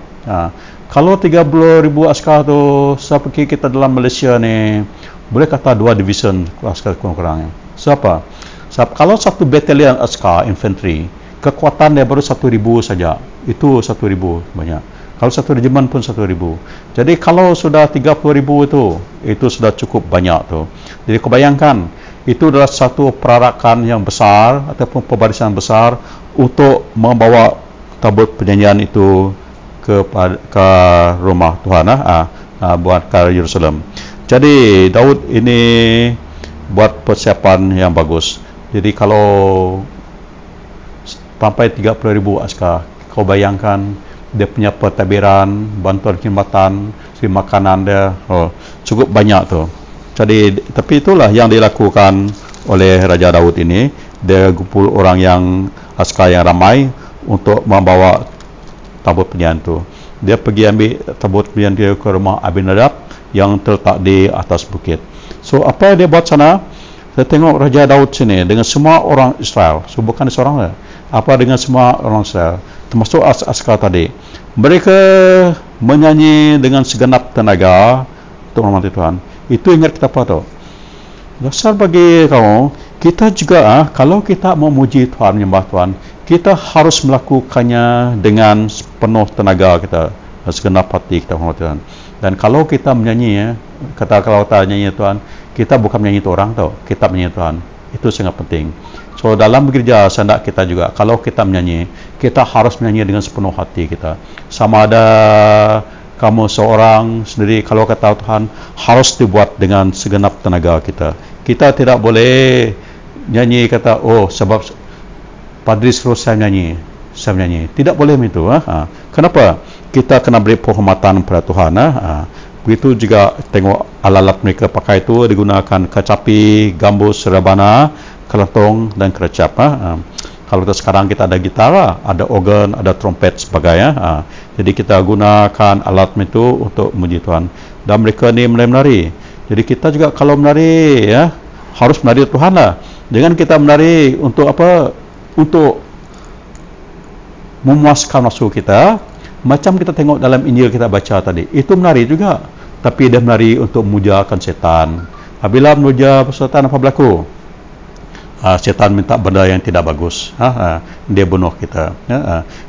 Kalau 30,000 askar tu, seperti kita dalam Malaysia ni, boleh kata 2 division askar kurang-kurangnya. Siapa? Kalau satu batalion askar infantry, kekuatan dia baru 1,000 saja. Itu 1,000 banyak. Kalau satu regimen pun 1,000. Jadi kalau sudah 30,000 itu sudah cukup banyak tu. Jadi kau bayangkan, itu adalah satu perarakan yang besar ataupun pembarisan besar untuk membawa tabut perjanjian itu ke rumah Tuhan, buat ke Yerusalem. Jadi Daud ini buat persiapan yang bagus. Jadi kalau sampai 30,000 askar, kau bayangkan dia punya pentadbiran, bantuan khidmatan, makanan dia cukup banyak tu. Jadi, tapi itulah yang dilakukan oleh Raja Daud ini. Dia kumpul orang yang askar yang ramai untuk membawa tabut perjanjian tu. Dia pergi ambil tabut perjanjian dia ke rumah Abinadab yang terletak di atas bukit. So, apa dia buat sana? Saya tengok Raja Daud sini dengan semua orang Israel. So, bukan seorang lah. Apa dengan semua orang Israel, termasuk askar tadi. Mereka menyanyi dengan segenap tenaga untuk menghormati Tuhan. Itu ingat kita apa tau? Dasar bagi kamu, kita juga kalau kita memuji Tuhan, menyembah Tuhan, kita harus melakukannya dengan penuh tenaga kita, segenap hati kita menghormati Tuhan. Dan kalau kita menyanyi, kalau kita nyanyi Tuhan, kita bukan menyanyi orang tau, kita menyanyi Tuhan. Itu sangat penting. So dalam gereja sandak kita juga, kalau kita menyanyi, kita harus menyanyi dengan sepenuh hati kita. Sama ada kamu seorang sendiri, kalau kata Tuhan, harus dibuat dengan segenap tenaga kita. Kita tidak boleh nyanyi kata, oh sebab Padri suruh saya menyanyi. Tidak boleh itu. Kenapa? Kita kena beri penghormatan kepada Tuhan. Begitu juga tengok alat-alat mereka pakai itu digunakan kecapi, gambus, rebana, keratong dan kerecap. Kalau sekarang kita ada gitar, ada organ, ada trompet sebagainya. Jadi kita gunakan alat itu untuk memuji Tuhan. Dan mereka ni menari. Jadi kita juga kalau menari, harus menari Tuhan lah. Jangan kita menari untuk apa? Untuk memuaskan nafsu kita. Macam kita tengok dalam Injil kita baca tadi, itu menari juga, tapi dia menari untuk memujakan setan. Apabila memuja setan, apa berlaku? Setan minta benda yang tidak bagus, dia bunuh kita.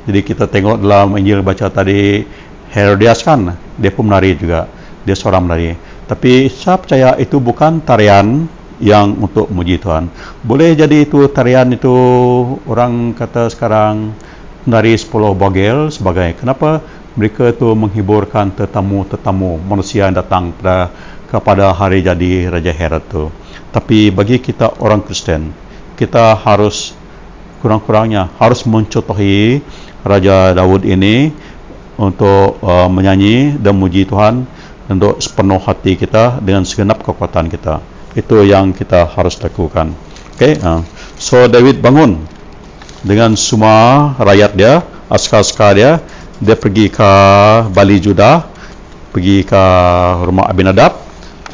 Jadi kita tengok dalam Injil baca tadi, Herodias kan, dia pun menari juga, dia seorang menari. Tapi saya percaya itu bukan tarian yang untuk memuji Tuhan. Boleh jadi itu tarian itu orang kata sekarang dari 10 bogel sebagai. Kenapa? Mereka itu menghiburkan tetamu manusia yang datang kepada hari jadi Raja Herod itu. Tapi bagi kita orang Kristen, kita harus kurang-kurangnya harus mencontohi Raja Daud ini untuk menyanyi dan memuji Tuhan untuk sepenuh hati kita dengan segenap kekuatan kita. Itu yang kita harus lakukan. Okay? So David bangun dengan semua rakyat dia, askar-askar dia. Dia pergi ke Bali Judah, pergi ke rumah Abinadab,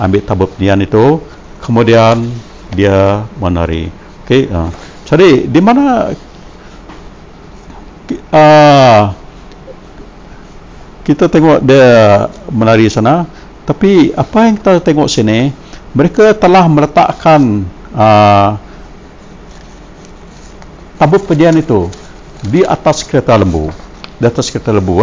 ambil tabut penyajian itu, kemudian dia menari. Okay? Jadi di mana kita tengok dia menari sana, tapi apa yang kita tengok sini, mereka telah meletakkan tabut penyajian itu di atas kereta lembu. Di atas kereta lembu,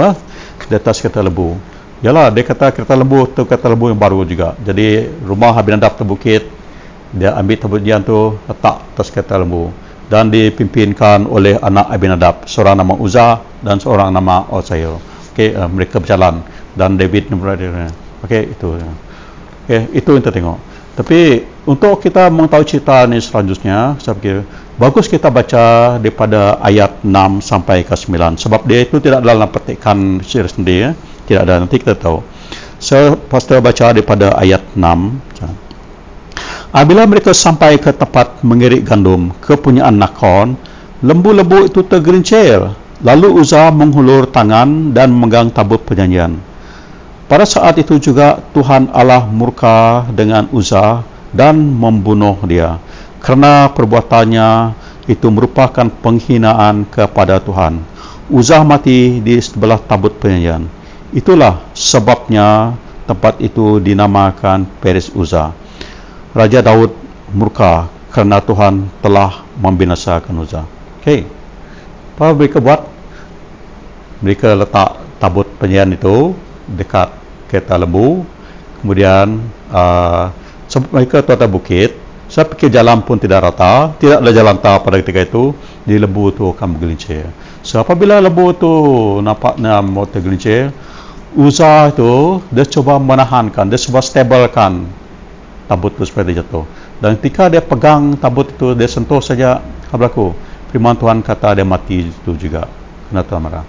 di atas kereta lembu. Yalah, dia kata kereta lembu tu kereta lembu yang baru juga. Jadi rumah Abinadab terbukit, dia ambil tabut penyajian tu letak atas kereta lembu dan dipimpinkan oleh anak Abinadab, seorang nama Uzzah dan seorang nama Osael. Okey, mereka berjalan dan David berada. Okey, itu. Okey, itu yang kita tengok. Tapi untuk kita mengetahui cerita ini selanjutnya, saya fikir bagus kita baca daripada ayat 6 sampai ke 9, sebab dia itu tidak dalam petikan sendiri, tidak ada, nanti kita tahu. Saya pastor baca daripada ayat 6. Apabila mereka sampai ke tempat mengirik gandum kepunyaan Nakon, lembu-lembu itu tergelincir. Lalu Uzzah menghulur tangan dan memegang tabut perjanjian. Pada saat itu juga Tuhan Allah murka dengan Uzzah dan membunuh dia, kerana perbuatannya itu merupakan penghinaan kepada Tuhan. Uzzah mati di sebelah tabut perjanjian. Itulah sebabnya tempat itu dinamakan Peres Uzzah. Raja Daud murka kerana Tuhan telah membinasakan Uzzah. Okey. Apa mereka buat? Mereka letak tabut perjanjian itu dekat kereta lembu, kemudian sebab mereka tu atas bukit, saya fikir jalan pun tidak rata, tidak ada jalan rata pada ketika itu, di lembu tu akan bergelincir. So apabila lembu tu nampaknya mau tergelincir, Uzzah itu dia cuba menahankan, dia cuba stabilkan tabut itu supaya dia jatuh. Dan ketika dia pegang tabut itu, dia sentuh saja, apa berlaku? Firman Tuhan kata dia mati itu juga, kena Tuhan marah.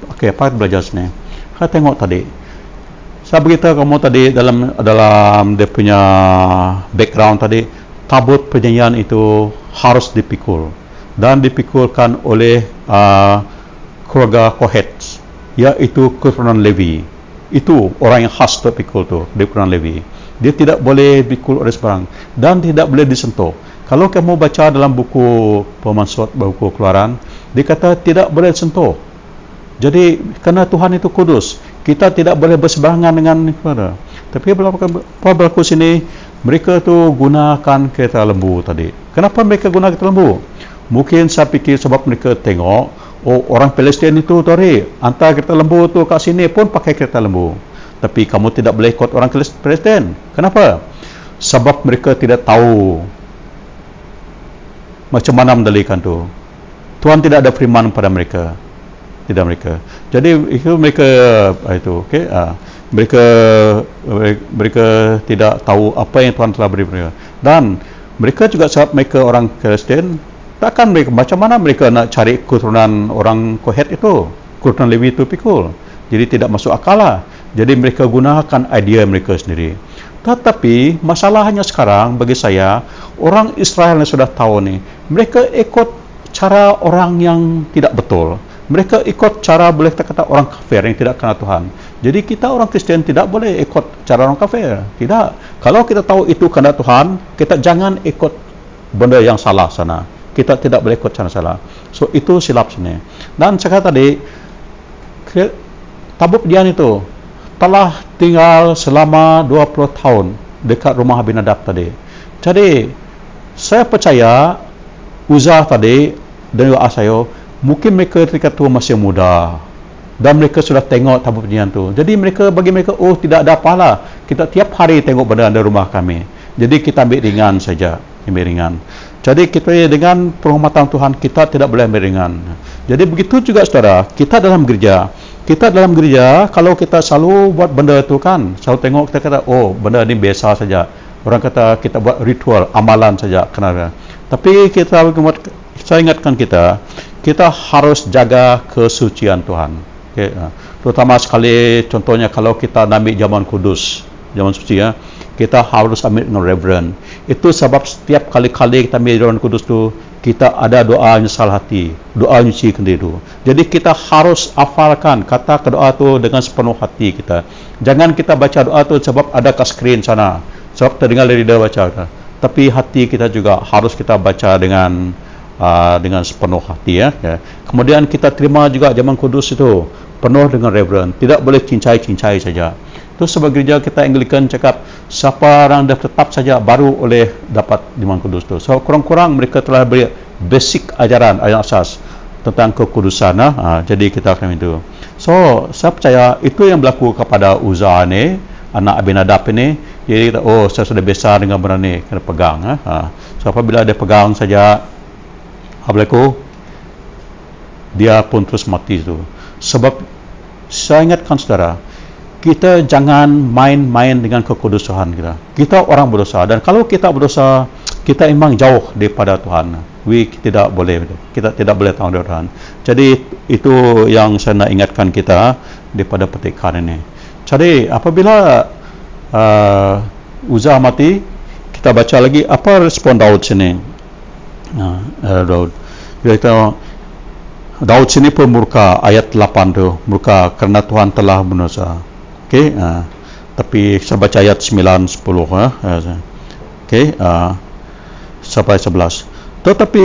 Okey, apa belajar sini? Saya tengok tadi, saya beritahu kamu tadi dalam dia punya background tadi, tabut perjanjian itu harus dipikul dan dipikulkan oleh keluarga Kohet, iaitu keturunan Levi. Itu orang yang khas untuk pikul tu, dari keturunan Levi. Dia tidak boleh dipikul oleh sebarang dan tidak boleh disentuh. Kalau kamu baca dalam buku Pemansuat, buku Keluaran, dia kata tidak boleh disentuh. Jadi kerana Tuhan itu kudus, kita tidak boleh berseberangan dengan kepada. Tapi apa berlaku sini? Mereka tu gunakan kereta lembu tadi. Kenapa mereka guna kereta lembu? Mungkin saya fikir sebab mereka tengok, oh orang Palestin itu tadi hantar kereta lembu tu kat sini pun pakai kereta lembu. Tapi kamu tidak boleh ikut orang Palestin. Kenapa? Sebab mereka tidak tahu macam mana mendalikan tu. Tuhan tidak ada firman pada mereka. Tidak mereka. Jadi itu mereka itu, okey. Mereka tidak tahu apa yang Tuhan telah beri mereka. Dan mereka juga sebab mereka orang Kristen, takkan mereka macam mana mereka nak cari keturunan orang Kohet itu, keturunan Lewi itu pikul. Jadi tidak masuk akal lah. Jadi mereka gunakan idea mereka sendiri. Tetapi masalahnya sekarang bagi saya, orang Israel yang sudah tahu ni, mereka ikut cara orang yang tidak betul. Mereka ikut cara boleh kita kata orang kafir yang tidak kenal Tuhan. Jadi kita orang Kristen tidak boleh ikut cara orang kafir. Tidak. Kalau kita tahu itu kehendak Tuhan, kita jangan ikut benda yang salah sana. Kita tidak boleh ikut cara salah. So itu silap sini. Dan saya kata tadi, tabut perjanjian itu telah tinggal selama 20 tahun dekat rumah Abinadab tadi. Jadi saya percaya Uzzah tadi dan Asayo, mungkin mereka ketika itu masih muda dan mereka sudah tengok tabut perjanjian tu. Jadi bagi mereka, oh tidak ada apalah, kita tiap hari tengok benda di rumah kami. Jadi kita ambil ringan saja, ambil ringan. Jadi kita dengan penghormatan Tuhan, kita tidak boleh ambil ringan. Jadi begitu juga saudara, kita dalam gereja, kalau kita selalu buat benda itu kan, selalu tengok, kita kata, oh benda ini biasa saja. Orang kata kita buat ritual, amalan saja. Kenapa? Tapi kita buat saya ingatkan kita harus jaga kesucian Tuhan. Okay. Terutama sekali contohnya kalau kita ambil zaman kudus, zaman suci ya, kita harus ambil dengan reverend. Itu sebab setiap kali-kali kita ambil zaman kudus tu, kita ada doa nyesal hati, doa nyuci kendi itu. Jadi kita harus hafalkan kata doa tu dengan sepenuh hati kita. Jangan kita baca doa tu sebab ada kat skrin sana, sebab terdengar dari dia baca. Tapi hati kita juga harus kita baca dengan sepenuh hati ya. Kemudian kita terima juga zaman kudus itu penuh dengan reverend, tidak boleh cincai-cincai saja. Itu sebab gereja kita Anglican cakap siapa orang dah tetap saja baru oleh dapat zaman kudus itu. So kurang-kurang mereka telah beri basic ajaran asas tentang kekudusan. Jadi kita akan itu. So saya percaya itu yang berlaku kepada Uzzah ni, anak Abinadab ini. Jadi kita, saya sudah biasa dengan berani kena pegang. So apabila dia pegang saja, apa berlaku? Dia pun terus mati itu. Sebab saya ingatkan saudara, kita jangan main-main dengan kekudusan kita. Kita orang berdosa, dan kalau kita berdosa, kita memang jauh daripada Tuhan. Kita tidak boleh tahu dari Tuhan. Jadi itu yang saya nak ingatkan kita daripada petikan ini. Jadi apabila Uzzah mati, kita baca lagi apa respon Daud sini. Daud sini pun murka, ayat 8 tu, murka kerana Tuhan telah berdosa. Okey, tapi saya baca ayat 9, 10 okey, sampai 11. Tetapi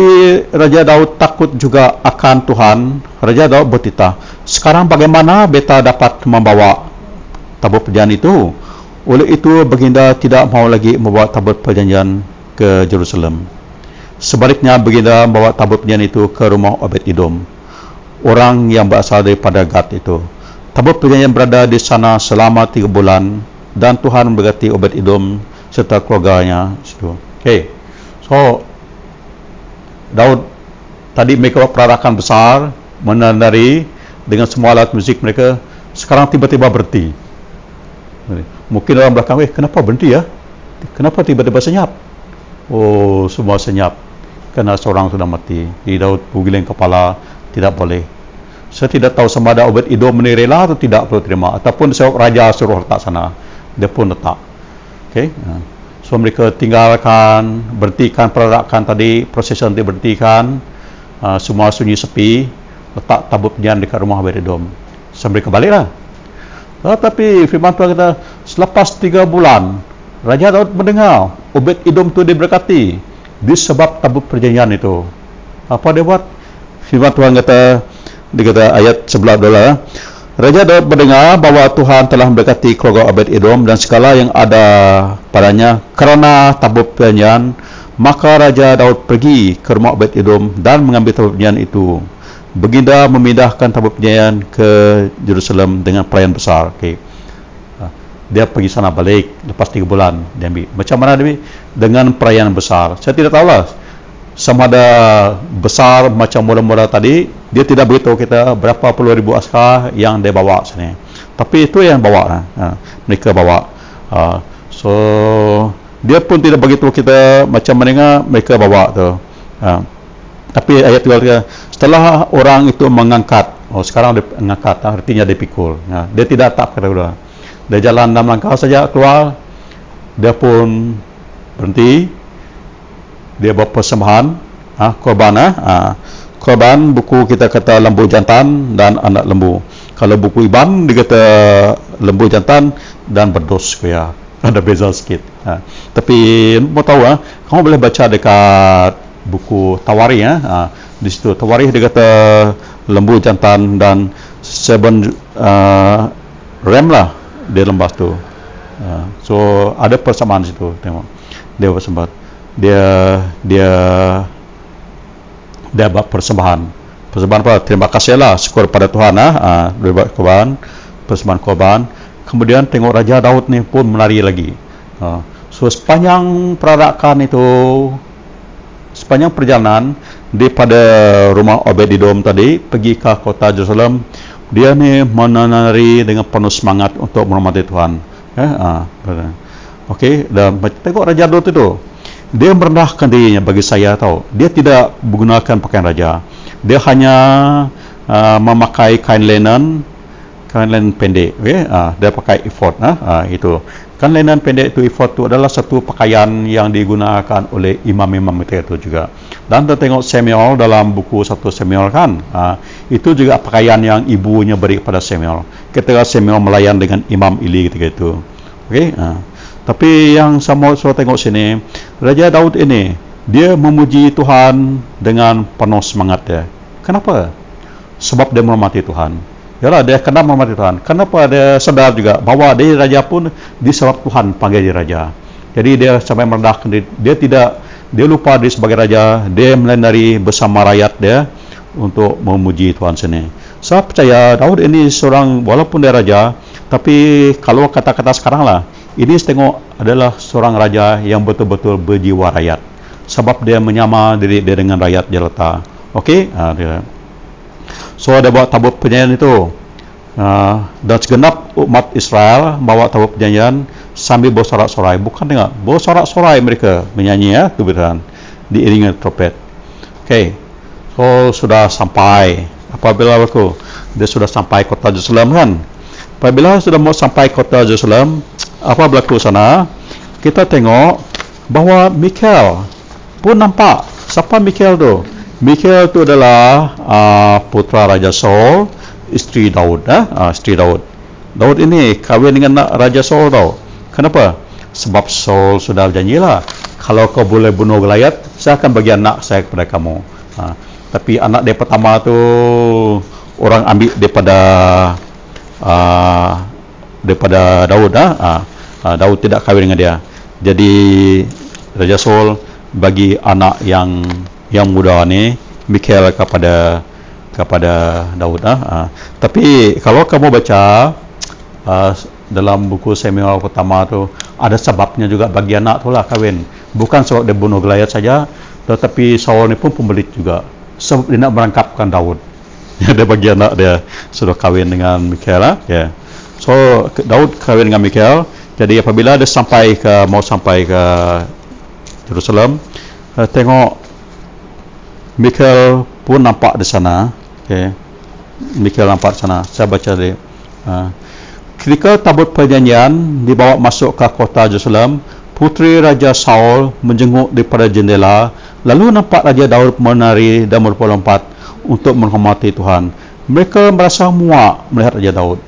Raja Daud takut juga akan Tuhan. Raja Daud bertitah, sekarang bagaimana beta dapat membawa tabut perjanjian itu? Oleh itu baginda tidak mahu lagi membawa tabut perjanjian ke Jerusalem. Sebaliknya baginda membawa tabut perjanjian itu ke rumah Obed-Edom, orang yang berasal daripada Gad itu. Tabut perjanjian berada di sana selama 3 bulan, dan Tuhan memberkati Obed-Edom serta keluarganya. Okay. So Daud tadi mereka perarakan besar, menandari dengan semua alat muzik mereka, sekarang tiba-tiba berhenti. Mungkin orang belakang, kenapa berhenti ya? Kenapa tiba-tiba senyap? Oh, semua senyap kerana seorang sudah mati. Di Daud punggiling kepala, tidak boleh. Saya tidak tahu sama ada Obed-Edom ini rela atau tidak perlu terima, ataupun raja suruh letak sana, dia pun letak. Okay. So mereka tinggalkan, berhentikan perarakan tadi, proses nanti berhentikan, semua sunyi sepi, letak tabut perjanjian dekat rumah Obed-Edom. So mereka baliklah. Tetapi firman Tuhan kata, selepas 3 bulan, Raja Daud mendengar Obed-Edom itu diberkati disebab tabut perjanjian itu. Apa dia buat? Firman Tuhan kata, dia kata ayat 11, Raja Daud mendengar bahawa Tuhan telah memberkati keluarga Obed-Edom dan segala yang ada padanya kerana tabut perjanjian. Maka Raja Daud pergi ke rumah Obed-Edom dan mengambil tabut perjanjian itu. Baginda memindahkan tabut perjanjian ke Jerusalem dengan perayaan besar. Okay. Dia pergi sana balik lepas 3 bulan dia ambil. Macam mana dia ambil? Dengan perayaan besar. Saya tidak tahulah sama ada besar macam mula-mula tadi. Dia tidak beritahu kita berapa puluh ribu askar yang dia bawa sini. Tapi itu yang bawa. Mereka bawa. So dia pun tidak beritahu kita macam mana mereka bawa tu. Tapi ayat 3, setelah orang itu mengangkat, sekarang dia mengangkat, artinya dia pikul. Dia tidak tak kata-kata. Dia jalan 6 langkah saja keluar, dia pun berhenti, dia buat persembahan, korban. Korban buku kita kata lembu jantan dan anak lembu. Kalau buku Iban dia kata lembu jantan dan berdos ya. Ada beza sikit. Tapi mau tahu kamu boleh baca dekat buku Tawarikh di situ Tawarikh dia kata lembu jantan dan 7 ram lah di lembah tu. So ada persamaan situ, tengok dia bersembah, dia buat persembahan apa, terima kasih lah, syukur pada Tuhan dia buat korban, persembahan korban. Kemudian tengok Raja Daud ni pun menari lagi. So sepanjang perarakan itu, sepanjang perjalanan daripada rumah Obed-Edom tadi pergi ke kota Jerusalem, dia ni menari dengan penuh semangat untuk menghormati Tuhan. Okey, dan tengok Raja Daud itu dia merendahkan dirinya bagi saya tahu. Dia tidak menggunakan pakaian raja. Dia hanya memakai kain linen pendek. Okay? Dia pakai ephod. Itu. Kain linen pendek itu, ephod itu adalah satu pakaian yang digunakan oleh imam-imam itu juga. Dan kita tengok Samuel dalam buku 1 Samuel kan. Itu juga pakaian yang ibunya beri kepada Samuel. Ketika Samuel melayan dengan Imam Eli ketika itu. Okay? Tapi yang saya tengok sini, Raja Daud ini, dia memuji Tuhan dengan penuh semangat dia. Kenapa? Sebab dia menghormati Tuhan. Yalah, dia kena menghormati Tuhan. Kenapa? Dia sadar juga bahawa dia raja pun disebab Tuhan panggil dia raja. Jadi dia sampai merendahkan diri. Dia lupa diri sebagai raja. Dia melandari bersama rakyat dia untuk memuji Tuhan sini. Saya percaya Daud ini seorang, walaupun dia raja, tapi kalau kata-kata sekarang lah, ini saya tengok adalah seorang raja yang betul-betul berjiwa rakyat. Sebab dia menyama diri dia dengan rakyat jelata. Okey? So, dia bawa tabut perjanjian itu. Dan segenap umat Israel bawa tabut perjanjian sambil bersorak-sorai. Bukan dengar, bersorak-sorai mereka menyanyi kebenaran. Diiringi trompet. Okey. So, sudah sampai. Apabila dia sudah sampai kota Jerusalem kan? Apabila sudah mau sampai kota Jerusalem, apa berlaku sana? Kita tengok bahawa Mikal pun nampak. Siapa Mikal tu? Mikal tu adalah putra Raja Saul, isteri Daud. Isteri Daud. Daud ini kahwin dengan Raja Saul tau. Kenapa? Sebab Saul sudah berjanjilah, kalau kau boleh bunuh Goliat, saya akan bagi anak saya kepada kamu. Tapi anak dia pertama tu orang ambil daripada Daud. Daud tidak kahwin dengan dia. Jadi Raja Saul bagi anak yang muda ni, Mikal, kepada Daud. Tapi kalau kamu baca dalam buku Samuel pertama tu, ada sebabnya juga bagi anak tu lah kahwin. Bukan sebab dia bunuh Goliat saja, tetapi Saul ni pun pembelit juga. Sebab dia nak merangkapkan Daud. Dia bagi anak dia sudah kahwin dengan Mikal. So Daud kahwin dengan Mikal. Jadi apabila dia mau sampai ke Jerusalem, tengok Mikal pun nampak di sana. Mikal nampak di sana. Saya baca dia. Ketika tabut perjanjian dibawa masuk ke kota Jerusalem, puteri Raja Saul menjenguk daripada jendela, lalu nampak Raja Daud menari dan berlompat untuk menghormati Tuhan. Mereka merasa muak melihat Raja Daud.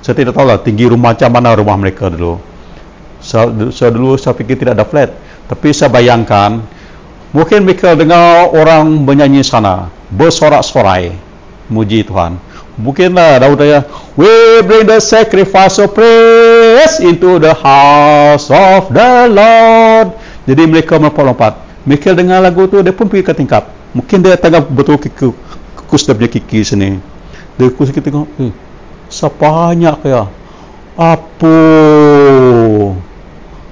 Saya tidak tahu lah tinggi rumah macam mana rumah mereka dulu. Saya fikir tidak ada flat. Tapi saya bayangkan, mungkin mereka dengar orang menyanyi sana, bersorak-sorai, muji Tuhan. Mungkinlah Daud kata, "We bring the sacrifice of praise into the house of the Lord." Jadi mereka melompat-lompat. Mikal dengar lagu tu, dia pun pergi ke tingkap. Mungkin dia tengah betul kukus dia punya kiki sini. Dia kukus kita tengok, sebanyak kaya.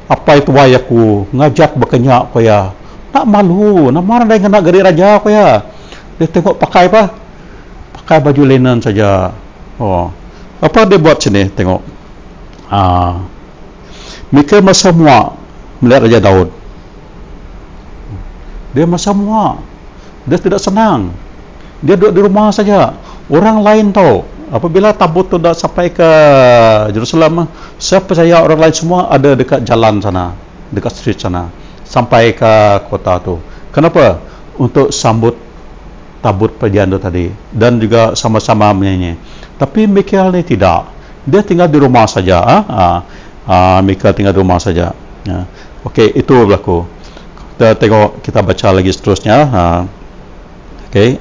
Apa itu wayaku? Ngajak berkenyak kaya. Nak malu, nak marah dengan nak gari raja kaya. Dia tengok pakai apa? Pakai baju linen saja. Apa dia buat sini? Tengok. Mikal masa muak melihat Raja Daud. Dia masa muak. Dia tidak senang. Dia duduk di rumah saja. Orang lain tahu. Apabila tabut tu dah sampai ke Jerusalem, saya percaya orang lain semua ada dekat jalan sana, dekat street sana, sampai ke kota tu. Kenapa? Untuk sambut tabut perjanjian tadi dan juga sama-sama menyanyi. Tapi Mikal ni tidak. Dia tinggal di rumah saja. Mikal tinggal di rumah saja. Okey, itu berlaku. Kita tengok, kita baca lagi seterusnya. Okey.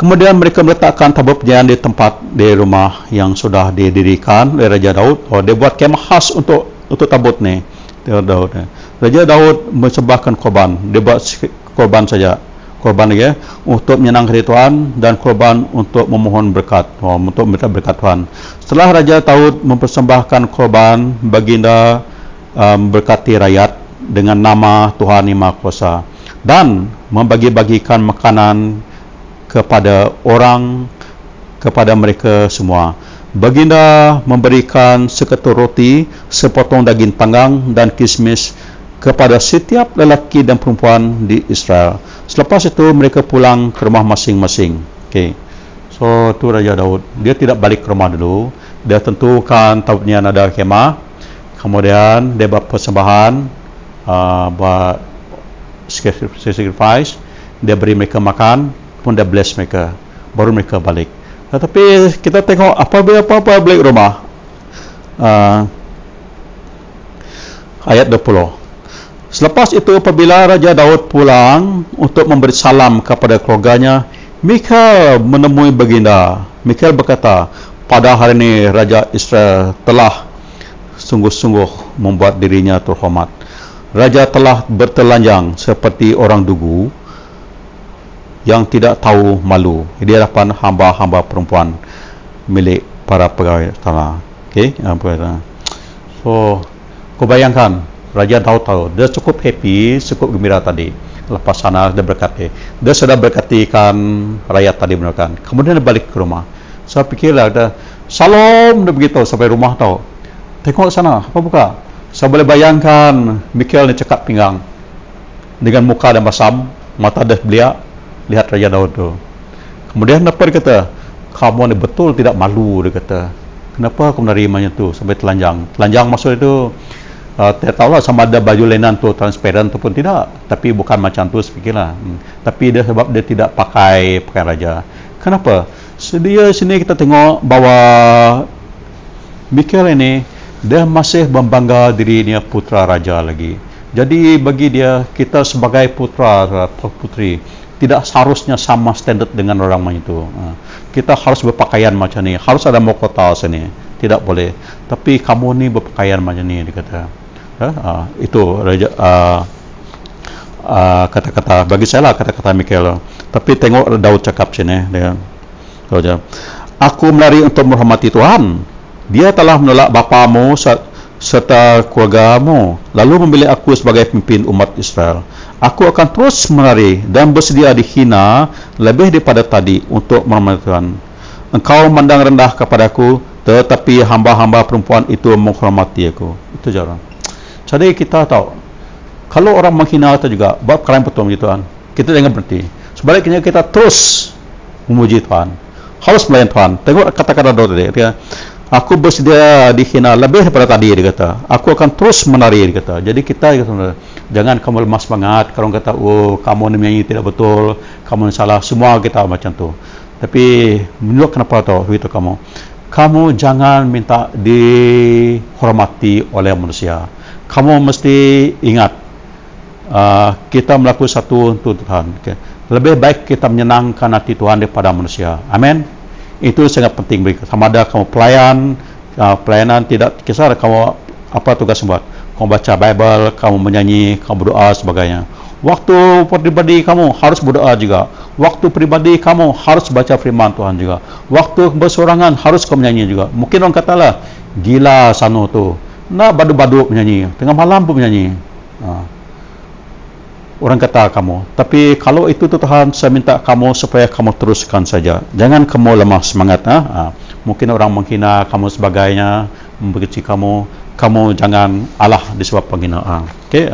Kemudian mereka meletakkan tabut perjanjian di tempat di rumah yang sudah didirikan oleh Raja Daud. Dia buat kemah khas untuk tabut ni. Raja Daud mensembahkan korban. Dia buat korban saja. Korban lagi untuk menyenangkan hati Tuhan dan korban untuk memohon berkat. Untuk minta berkat Tuhan. Setelah Raja Daud mempersembahkan korban, baginda berkati rakyat dengan nama Tuhan Yang Maha Kuasa dan membagi-bagikan makanan kepada mereka semua. Baginda memberikan seketul roti, sepotong daging panggang dan kismis kepada setiap lelaki dan perempuan di Israel. Selepas itu mereka pulang ke rumah masing-masing. Okey. So tu Raja Daud. Dia tidak balik ke rumah dulu. Dia tentukan tahunnya ada kemah. Kemudian dia buat persembahan, buat sacrifice. Dia beri mereka makan, pun dia bless mereka. Baru mereka balik. Tetapi kita tengok apa balik rumah. Ayat 20. Selepas itu apabila Raja Daud pulang untuk memberi salam kepada keluarganya, Mikal menemui baginda. Mikal berkata, pada hari ini Raja Israel telah sungguh-sungguh membuat dirinya terhormat. Raja telah bertelanjang seperti orang dugu yang tidak tahu malu di hadapan hamba-hamba perempuan milik para pegawai istana. Okey, so kau bayangkan Raja tahu dia cukup happy, cukup gembira tadi. Lepas sana dia berkati. Dia sudah berkatikan rakyat tadi menekan. Kemudian dia balik ke rumah. Saya fikirlah dia salam dia begitu sampai rumah tahu. Tengok sana, apa buka? Saya boleh bayangkan Mikal ni cekak pinggang dengan muka dan basam, mata dia beliak, lihat Raja Daud tu. Kemudian apa dia kata? Kamu ni betul tidak malu, dia kata. Kenapa kamu menerimanya tu sampai telanjang? Telanjang maksud itu tidak tahulah sama ada baju lenan tu transparan ataupun tidak, tapi bukan macam tu sepikirlah. Tapi dia sebab dia tidak pakai pakaian raja. Kenapa? Sedia sini kita tengok bahawa Mikal ini dia masih membangga diri dia putra raja lagi. Jadi bagi dia, kita sebagai putra atau putri tidak seharusnya sama standard dengan orang lain itu. Kita harus berpakaian macam ni, harus ada mahkota sini, tidak boleh. Tapi kamu ni berpakaian macam ni, dia kata. Itu raja, kata-kata bagi saya lah kata-kata Mikal. Tapi tengok Daud cakap sini dia, aku melari untuk menghormati Tuhan. Dia telah menolak bapamu serta keluargamu, lalu memilih aku sebagai pemimpin umat Israel. Aku akan terus melari dan bersedia dihina lebih daripada tadi untuk menghormati Tuhan. Engkau memandang rendah kepadaku, tetapi hamba-hamba perempuan itu menghormati aku. Itu jalan. Jadi kita tahu, kalau orang menghina kita juga, buat perkara yang betul memuji Tuhan, kita jangan berhenti. Sebaliknya kita terus memuji Tuhan, harus melayani Tuhan. Tengok kata-kata Daud tadi, aku bersedia dihina lebih daripada tadi, dia kata. Aku akan terus menari, dia kata. Jadi kita jangan kamu lemah semangat, kalau kata, oh kamu ni menyanyi tidak betul, kamu ni salah, semua kita macam tu. Tapi menurut kenapa tahu itu kamu jangan minta dihormati oleh manusia. Kamu mesti ingat, kita melakukan satu untuk Tuhan. Okay. Lebih baik kita menyenangkan hati Tuhan daripada manusia. Amin. Itu sangat penting bagi sama ada kamu pelayanan tidak kisah kamu apa tugas buat. Kamu baca Bible, kamu menyanyi, kamu berdoa sebagainya. Waktu pribadi kamu harus berdoa juga. Waktu pribadi kamu harus baca firman Tuhan juga. Waktu bersorangan harus kamu menyanyi juga. Mungkin orang katalah gila sano tu. Nak badu-badu menyanyi, tengah malam pun menyanyi. Orang kata kamu. Tapi kalau itu Tuhan, saya minta kamu supaya kamu teruskan saja. Jangan kamu lemah semangat. Mungkin orang menghina kamu sebagainya, membenci kamu jangan alah disebab penghinaan. Okay?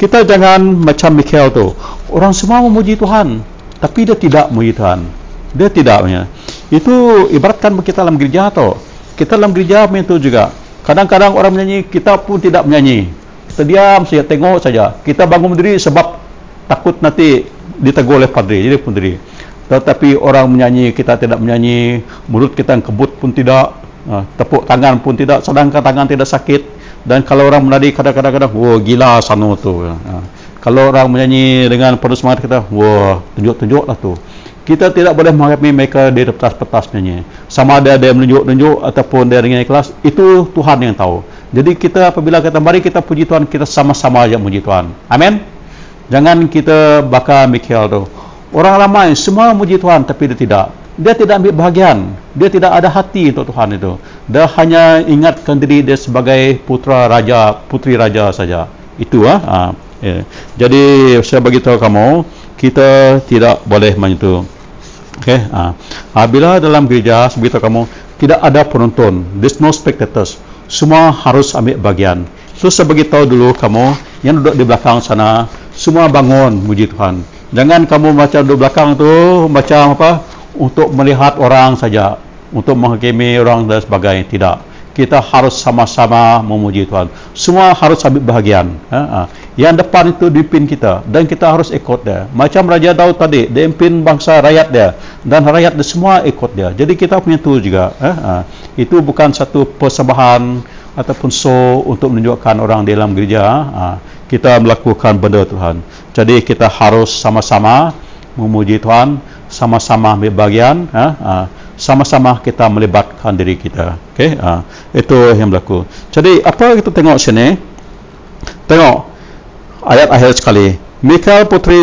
Kita jangan macam Mikal tu. Orang semua memuji Tuhan, tapi dia tidak memuji Tuhan. Dia tidak punya. Itu ibaratkan kita dalam gereja tu. Kita dalam gereja itu juga. Kadang-kadang orang menyanyi, kita pun tidak menyanyi. Kita diam saja, tengok saja. Kita bangun berdiri sebab takut nanti ditegur oleh padri, jadi pun diri. Tetapi orang menyanyi, kita tidak menyanyi. Mulut kita kebut pun tidak, tepuk tangan pun tidak, sedangkan tangan tidak sakit. Dan kalau orang menari kadang-kadang, wah gila sano tu. Kalau orang menyanyi dengan penuh semangat, kita, wah tunjuk-tunjuklah tu. Kita tidak boleh menghakimi mereka di petas-petas menyanyi. Sama ada dia menunjuk-nunjuk ataupun dia dengan ikhlas, itu Tuhan yang tahu. Jadi kita apabila kata mari kita puji Tuhan, kita sama-sama aja puji Tuhan. Amin. Jangan kita bakal Mikal tu. Orang ramai semua memuji Tuhan tapi dia tidak. Dia tidak ambil bahagian. Dia tidak ada hati untuk Tuhan itu. Dia hanya ingatkan diri dia sebagai putra raja, putri raja saja. Itu ya. Jadi saya beritahu kamu, kita tidak boleh macam itu. Okey. Bila dalam gereja beritahu kamu tidak ada penonton. There's no spectators. Semua harus ambil bagian. So saya beritahu dulu kamu, Yang duduk di belakang sana, semua bangun puji Tuhan. Jangan kamu macam duduk belakang tu macam apa? Untuk melihat orang saja, untuk menghakimi orang dan sebagainya. Tidak. Kita harus sama-sama memuji Tuhan. Semua harus ambil bahagian. Yang depan itu dipimpin kita dan kita harus ikut dia. Macam Raja Daud tadi, dia pimpin bangsa rakyat dia dan rakyat dia semua ikut dia. Jadi kita punya itu juga. Itu bukan satu persembahan ataupun show untuk menunjukkan orang di dalam gereja. Kita melakukan benda Tuhan. Jadi kita harus sama-sama memuji Tuhan, sama-sama ambil bahagian, sama-sama kita melibatkan diri kita. Okey, itu yang berlaku. Jadi apa kita tengok sini? Tengok ayat akhir sekali. Mikal putri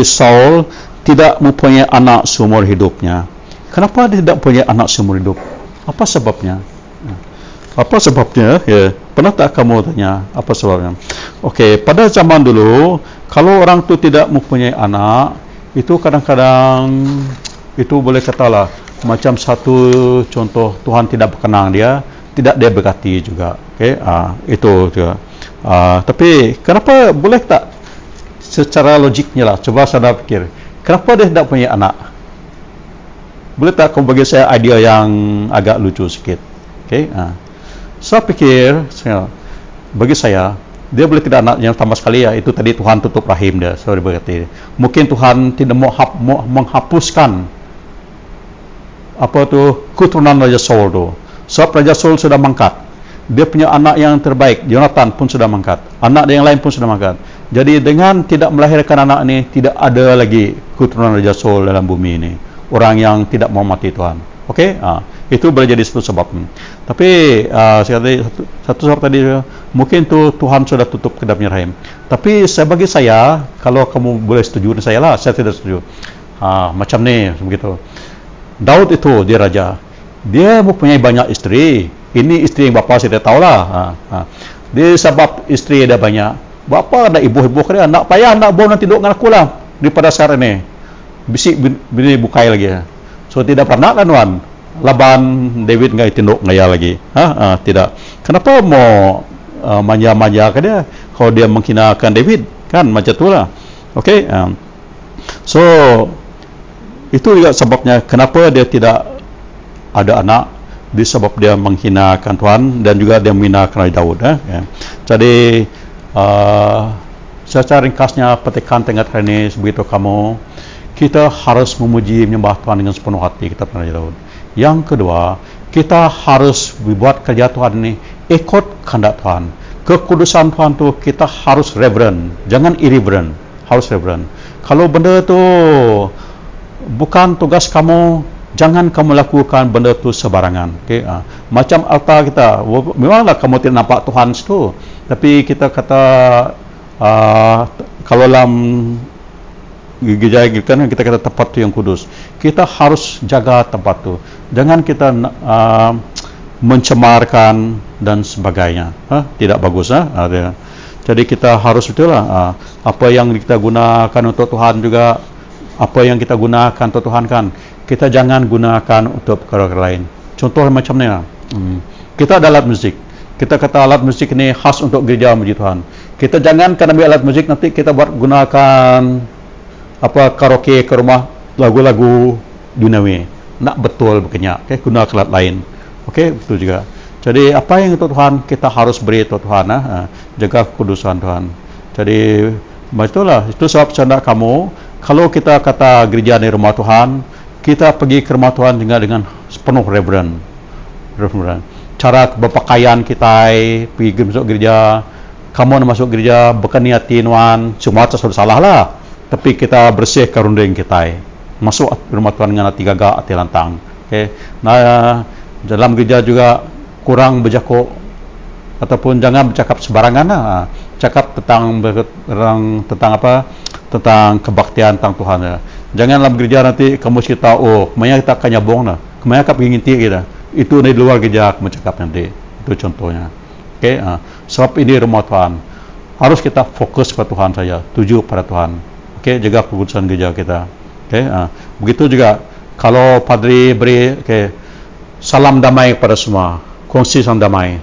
Saul tidak mempunyai anak seumur hidupnya. Kenapa dia tidak punya anak seumur hidup? Apa sebabnya? Apa sebabnya? Ya, pernah tak kamu tanya apa sebabnya? Okey, pada zaman dulu kalau orang tu tidak mempunyai anak, itu kadang-kadang itu boleh katalah macam satu contoh Tuhan tidak berkenan dia, tidak dia berkati juga. Okey, itu juga. Tapi kenapa boleh tak secara logiknya lah, coba saudara fikir, kenapa dia tidak punya anak? Boleh tak kamu bagi saya idea yang agak lucu sikit? Okey, saya fikir, bagi saya, dia boleh tidak anak yang tambah sekali ya, itu tadi Tuhan tutup rahim dia, sorry berkati. Mungkin Tuhan tidak mau menghapuskan apa tu keturunan Raja Saul tu. Sebab Raja Saul sudah mangkat. Dia punya anak yang terbaik, Jonathan pun sudah mangkat. Anak yang lain pun sudah mangkat. Jadi dengan tidak melahirkan anak ini, tidak ada lagi keturunan Raja Saul dalam bumi ini. Orang yang tidak mau mati Tuhan. Okey? Itu boleh jadi satu sebab. Tapi satu sebab tadi mungkin tu Tuhan sudah tutup kedapnya rahim. Tapi bagi saya, kalau kamu boleh setuju dengan saya lah, saya tidak setuju. Macam ni begitu. Daud itu dia raja. Dia mempunyai banyak isteri. Ini isteri yang bapa saya tahu lah. Dia sebab isteri ada banyak. Bapa ada ibu-ibu dia nak payah nak bawa nanti duduk dengan aku lah daripada sekarang ni. Bisik bini bukai lagi. So tidak pernah kan Tuhan. Laban David ngai tinduk ngaya lagi. Tidak. Kenapa mau manja-manja ke dia kalau dia menghinakan David? Kan macam itulah. Okey. So itu juga sebabnya kenapa dia tidak ada anak, disebab dia menghinakan Tuhan dan juga dia menghinakan Daud. Jadi secara ringkasnya petikan tengah hari ini begitu kamu, kita harus memuji menyembah Tuhan dengan sepenuh hati kita pada Daud. Yang kedua, kita harus membuat kerja Tuhan ini ikut kehendak Tuhan. Kekudusan Tuhan tu kita harus reverent, jangan irreverent, harus reverent. Kalau benda tu bukan tugas kamu, jangan kamu lakukan benda tu sebarangan. Okay? Macam altar kita, memanglah kamu tidak nampak Tuhan situ, tapi kita kata kalau dalam gereja kan kita kata tempat tu yang kudus, kita harus jaga tempat tu, jangan kita mencemarkan dan sebagainya. Tidak bagus. Jadi kita harus betul lah, apa yang kita gunakan untuk Tuhan juga, apa yang kita gunakan untuk Tuhan kan, kita jangan gunakan untuk perkara lain. Contoh macam ni, kita ada alat musik, kita kata alat musik ini khas untuk gereja memuji Tuhan. Kita jangan kan ambil alat musik nanti kita buat gunakan apa karaoke ke rumah lagu-lagu duniawi. Nak betul berkenyak, okay? Guna alat lain. Okey, betul juga. Jadi apa yang untuk Tuhan kita harus beri untuk Tuhan, jaga kekudusan Tuhan. Jadi itulah, itu sebab saya kamu, kalau kita kata gereja ni rumah Tuhan, kita pergi ke rumah Tuhan dengan sepenuh reverend. Cara berpakaian kita, pergi masuk gereja, kamu nak masuk gereja bukan niati Tuhan, semua sudah salah lah. Tapi kita bersih kerunding kita, masuk rumah Tuhan dengan hati gagah, hati lantang. Okay. Nah, dalam gereja juga kurang berjakuk ataupun jangan bercakap sembarangan lah. Cakap tentang apa? Tentang kebaktian tentang Tuhan. Jangan dalam gereja nanti kamu cerita, kemana kita akan nyambung lah, kemana kita pergi nginti kita. Itu di luar gereja kamu cakap nanti. Itu contohnya. Okay. Sebab ini rumah Tuhan. Harus kita fokus pada Tuhan saja, tuju pada Tuhan. Okay. Jaga kekudusan gereja kita. Okay. Begitu juga kalau padri beri salam damai kepada semua, kongsi salam damai.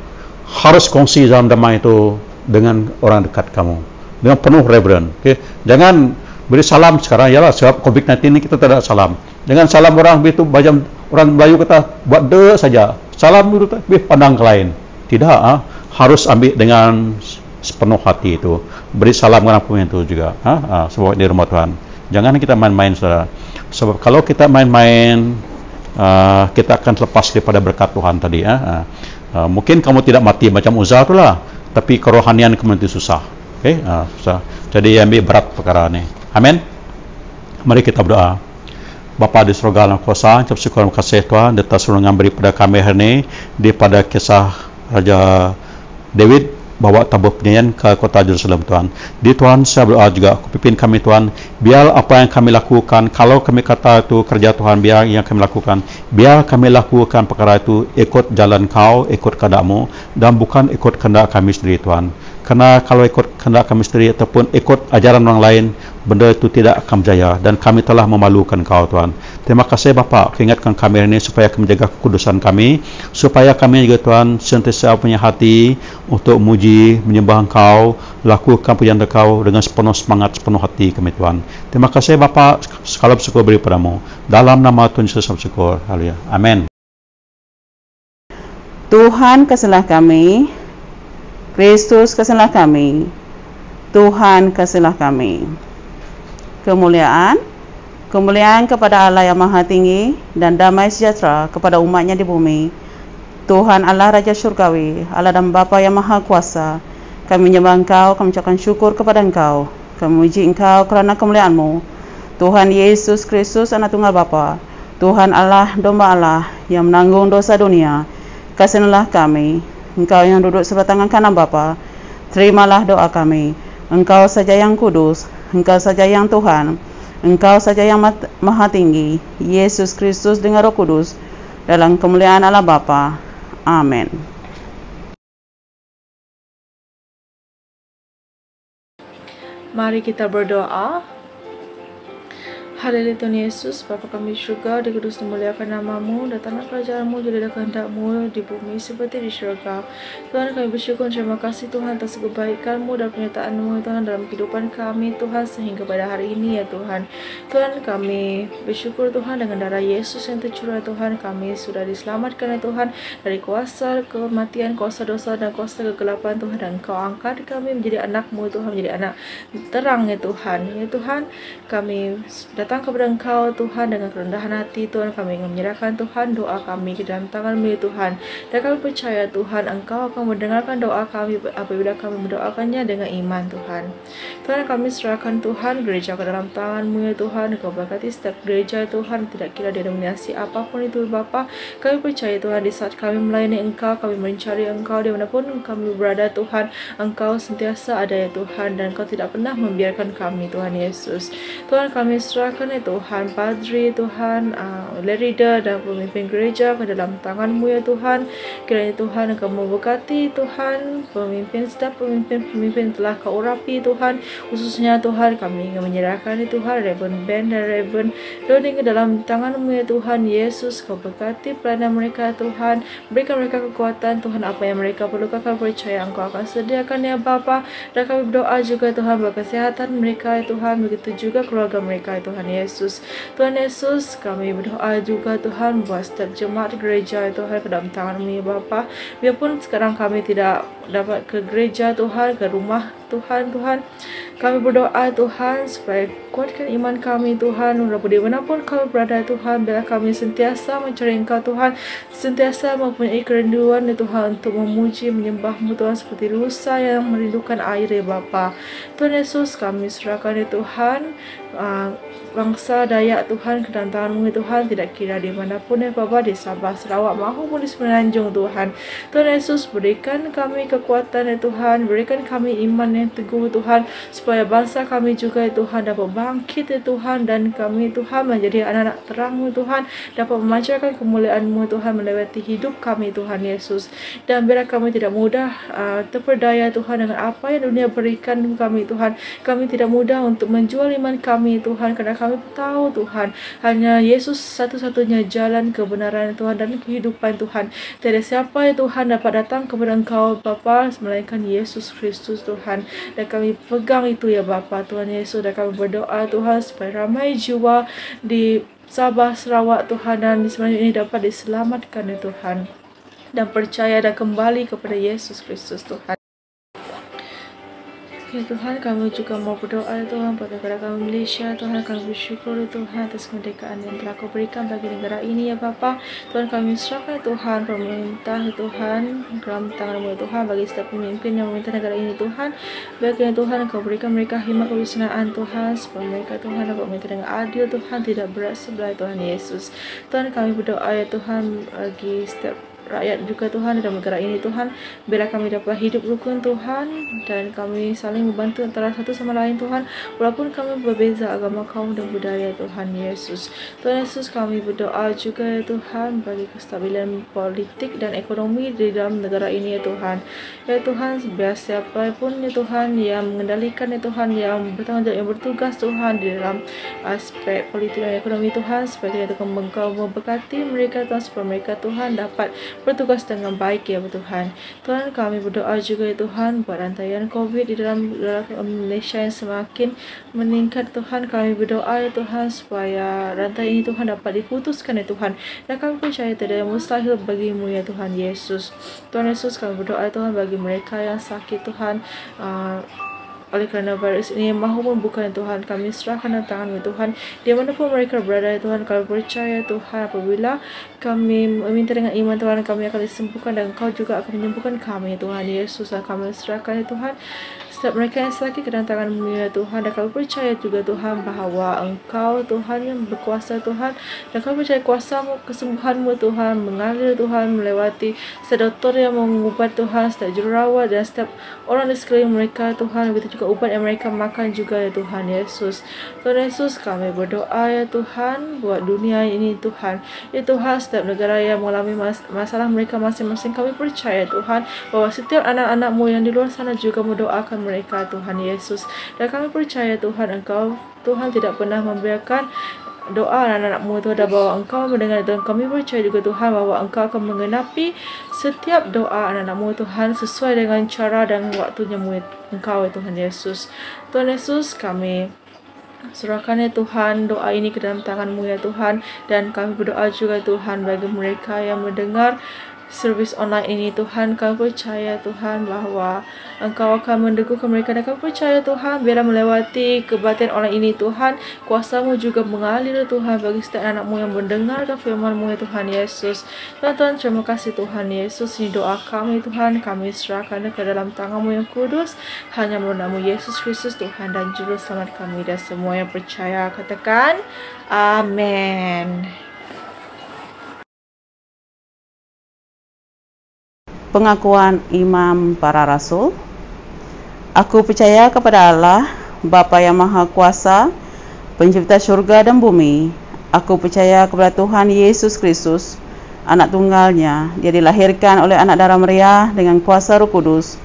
Harus kongsi salam damai itu dengan orang dekat kamu dengan penuh reverend. Okay? Jangan beri salam sekarang, yalah sebab COVID-19 ini kita tidak salam. Jangan salam orang begitu, macam orang Melayu kata buat de saja. Salam dulu tapi pandang ke lain. Tidak, harus ambil dengan sepenuh hati itu. Beri salam kepada orang itu juga. Sebab di rumah Tuhan. Jangan kita main-main, saudara. Sebab kalau kita main-main, kita akan lepas daripada berkat Tuhan tadi. Mungkin kamu tidak mati macam Uzzah itulah, tapi kerohanian kamu itu susah. Okay? Susah. Jadi ambil berat perkara ini. Amin. Mari kita berdoa. Bapa di surga dalam kuasa, ucap syukur dan kasih Tuhan atas pertolongan beri pada kami hari ini daripada kisah Raja David bawa tabur penyanyian ke kota Jerusalem Tuhan. Di Tuhan saya berdoa juga, pimpin kami Tuhan, biar apa yang kami lakukan, kalau kami kata itu kerja Tuhan, biar yang kami lakukan, biar kami lakukan perkara itu ikut jalan Kau, ikut kehendak-Mu dan bukan ikut kehendak kami sendiri Tuhan. Karena kalau ikut kehendak kami sendiri ataupun ikut ajaran orang lain, benda itu tidak akan berjaya dan kami telah memalukan Kau Tuhan. Terima kasih Bapa, ingatkan kami hari ini supaya kami menjaga kekudusan kami, supaya kami juga Tuhan sentiasa punya hati untuk memuji, menyembah Engkau, lakukan pujian Engkau dengan sepenuh semangat, sepenuh hati kami Tuhan. Terima kasih Bapa, segala bersyukur beri padamu. Dalam nama Tuhan Yesus bersyukur. Haleluya. Amin. Tuhan kasihilah kami, Kristus kasihilah kami, Tuhan kasihilah kami. Kemuliaan kepada Allah yang Maha Tinggi dan damai sejahtera kepada umatnya di bumi. Tuhan Allah Raja Surgawi, Allah dan Bapa yang Maha Kuasa, kami menyembah Engkau, kami ucapkan syukur kepada Engkau, kami memuji Engkau kerana kemuliaan-Mu. Tuhan Yesus Kristus, Anak Tunggal Bapa, Tuhan Allah, Domba Allah yang menanggung dosa dunia, kasihilah kami. Engkau yang duduk sebelah tangan kanan Bapa, terimalah doa kami. Engkau saja yang kudus, Engkau saja yang Tuhan, Engkau saja yang Maha Tinggi, Yesus Kristus dengan Roh Kudus, dalam kemuliaan Allah Bapa. Amin. Mari kita berdoa. Haleluya Tuhan Yesus, Bapa kami syurga, dikudus dimuliakan nama-Mu, datanglah kerajaan-Mu, jadilah kehendak-Mu di bumi seperti di syurga. Tuhan, kami bersyukur, terima kasih Tuhan atas kebaikan-Mu dan penyertaan-Mu Tuhan dalam kehidupan kami Tuhan sehingga pada hari ini ya Tuhan. Tuhan, kami bersyukur Tuhan dengan darah Yesus yang tercurah Tuhan, kami sudah diselamatkan ya Tuhan dari kuasa kematian, kuasa dosa dan kuasa kegelapan Tuhan, dan Kau angkat kami menjadi anak-Mu Tuhan, menjadi anak terang ya Tuhan. Ya Tuhan, kami datang kepada Engkau Tuhan dengan kerendahan hati Tuhan, kami ingin menyerahkan Tuhan doa kami ke dalam tangan-Mu ya Tuhan, dan kami percaya Tuhan Engkau akan mendengarkan doa kami apabila kami mendoakannya dengan iman Tuhan. Tuhan, kami serahkan Tuhan gereja ke dalam tangan-Mu ya Tuhan, Engkau berkati setiap gereja Tuhan, tidak kira denominasi apapun itu Bapa. Kami percaya Tuhan di saat kami melayani Engkau, kami mencari Engkau dimanapun kami berada Tuhan, Engkau sentiasa ada ya Tuhan, dan Engkau tidak pernah membiarkan kami Tuhan Yesus. Tuhan, kami serahkan ya Tuhan Padri Tuhan, Lerida dan pemimpin gereja ke dalam tangan-Mu ya Tuhan. Kiranya Tuhan Engkau memberkati Tuhan pemimpin, setiap pemimpin telah Kau urapi Tuhan, khususnya Tuhan kami ingin menyerahkan ya Tuhan Reverend Ben dan Reverend Doding ke dalam tangan-Mu ya Tuhan Yesus. Kau berkati pelayanan mereka Tuhan, berikan mereka kekuatan Tuhan, apa yang mereka perlukan kami percaya Engkau akan sediakan ya Bapa. Dan kami berdoa juga Tuhan buat kesehatan mereka ya Tuhan, begitu juga keluarga mereka ya Tuhan Yesus. Tuhan Yesus, kami berdoa juga Tuhan buat setiap jemaat gereja ya Tuhan ke dalam tangan-Mu ya Bapa. Biarpun sekarang kami tidak dapat ke gereja Tuhan, ke rumah Tuhan, kami berdoa Tuhan supaya kuatkan iman kami Tuhan, walaupun dimanapun kami berada Tuhan, biarlah kami sentiasa mencari Engkau Tuhan, sentiasa mempunyai kerinduan ya Tuhan untuk memuji, menyembah-Mu Tuhan seperti rusa yang merindukan air ya Bapa. Tuhan Yesus, kami serahkan ya Tuhan bangsa Dayak Tuhan ke dalam tangan-Mu ya Tuhan, tidak kira dimanapun ya Bapa, di Sabah, Sarawak maupun di Semenanjung Tuhan. Tuhan Yesus, berikan kami kekuatan ya Tuhan, berikan kami iman ya yang teguh Tuhan, supaya bangsa kami juga Tuhan dapat bangkit Tuhan, dan kami Tuhan menjadi anak-anak terang-Mu Tuhan, dapat memancarkan kemuliaan-Mu Tuhan melewati hidup kami Tuhan Yesus. Dan biarlah kami tidak mudah terperdaya Tuhan dengan apa yang dunia berikan kami Tuhan. Kami tidak mudah untuk menjual iman kami Tuhan, kerana kami tahu Tuhan hanya Yesus satu-satunya jalan kebenaran Tuhan dan kehidupan Tuhan. Tiada siapa yang Tuhan dapat datang kepada Engkau Bapa melainkan Yesus Kristus Tuhan. Dan kami pegang itu ya Bapa Tuhan Yesus, dan kami berdoa Tuhan supaya ramai jiwa di Sabah, Sarawak Tuhan, dan di semenanjung ini dapat diselamatkan ya Tuhan, dan percaya dan kembali kepada Yesus Kristus Tuhan. Ya Tuhan, kami juga mau berdoa ya Tuhan pada negara kami Malaysia. Tuhan, kami bersyukur ya Tuhan atas kemerdekaan yang telah Kau berikan bagi negara ini ya Bapa. Tuhan, kami serahkan ya Tuhan pemerintah ya Tuhan dalam tangan-Mu ya Tuhan, bagi setiap pemimpin yang memerintah negara ini Tuhan. Bagi ya Tuhan, Kau berikan mereka hikmat kebijaksanaan Tuhan, supaya mereka Tuhan dapat memerintah dengan adil Tuhan, tidak berat sebelah Tuhan Yesus. Tuhan, kami berdoa ya Tuhan bagi setiap rakyat juga Tuhan dalam negara ini Tuhan, biarlah kami dapat hidup rukun Tuhan, dan kami saling membantu antara satu sama lain Tuhan, walaupun kami berbeza agama, kaum dan budaya Tuhan Yesus. Tuhan Yesus, kami berdoa juga ya Tuhan bagi kestabilan politik dan ekonomi di dalam negara ini ya Tuhan. Ya Tuhan, biar siapa pun ya Tuhan yang mengendalikan ya Tuhan, yang bertanggungjawab, yang bertugas Tuhan di dalam aspek politik dan ekonomi Tuhan, supaya Tuhan Engkau memberkati mereka Tuhan, supaya mereka Tuhan dapat bertugas dengan baik ya Tuhan. Tuhan, kami berdoa juga ya Tuhan buat rantaian COVID di dalam Malaysia yang semakin meningkat Tuhan. Kami berdoa ya Tuhan supaya rantai ini Tuhan dapat diputuskan ya Tuhan, dan kami percaya tidak ada yang mustahil bagimu ya Tuhan Yesus. Tuhan Yesus, kami berdoa ya Tuhan bagi mereka yang sakit Tuhan oleh kerana virus ini, mahu membuka Tuhan, kami serahkan dalam tangan-Mu Tuhan, di mana pun mereka berada ya Tuhan. Kami percaya Tuhan, apabila kami meminta dengan iman Tuhan, kami akan disembuhkan, dan Engkau juga akan menyembuhkan kami Tuhan Yesus. Dan kami serahkan ya Tuhan setiap mereka yang sakit ke dalam tangan-Mu ya Tuhan, dan kami percaya juga Tuhan bahawa Engkau Tuhan yang berkuasa Tuhan, dan kami percaya kuasa-Mu, kesembuhan-Mu Tuhan mengalir Tuhan melewati setiap doktor yang mengubat Tuhan, setiap jururawat dan setiap orang di sekeliling mereka Tuhan, begitu juga ubat yang mereka makan juga ya Tuhan Yesus. Tuhan Yesus, kami berdoa ya Tuhan buat dunia ini Tuhan. Ya Tuhan, setiap negara yang mengalami masalah mereka masing-masing, kami percaya Tuhan bahawa setiap anak-anak-Mu yang di luar sana juga mendoakan mereka Tuhan Yesus. Dan kami percaya Tuhan, Engkau Tuhan tidak pernah membiarkan doa anak-anak-Mu Tuhan, bahawa Engkau mendengar, dan kami percaya juga Tuhan bahawa Engkau akan mengenapi setiap doa anak-anak-Mu Tuhan sesuai dengan cara dan waktunya Engkau ya Tuhan Yesus. Tuhan Yesus, kami serahkan ya Tuhan doa ini ke dalam tangan-Mu ya Tuhan, dan kami berdoa juga Tuhan bagi mereka yang mendengar servis online ini Tuhan. Kami percaya Tuhan bahawa Engkau akan mendeguhkan mereka, dan kami percaya Tuhan biarlah melewati kebaktian online ini Tuhan, kuasa-Mu juga mengalir Tuhan bagi setiap anak-Mu yang mendengarkan firman-Mu ya Tuhan Yesus. Tuhan, terima kasih Tuhan Yesus. Ini doa kami Tuhan, kami serahkan ke dalam tangan-Mu yang kudus, hanya melalui nama Yesus Kristus Tuhan dan Juru Selamat kami, dan semua yang percaya katakan amin. Pengakuan Imam Para Rasul. Aku percaya kepada Allah, Bapa yang Maha Kuasa, Pencipta syurga dan bumi. Aku percaya kepada Tuhan Yesus Kristus, Anak Tunggal-Nya. Dia dilahirkan oleh anak darah Maria dengan kuasa Roh Kudus.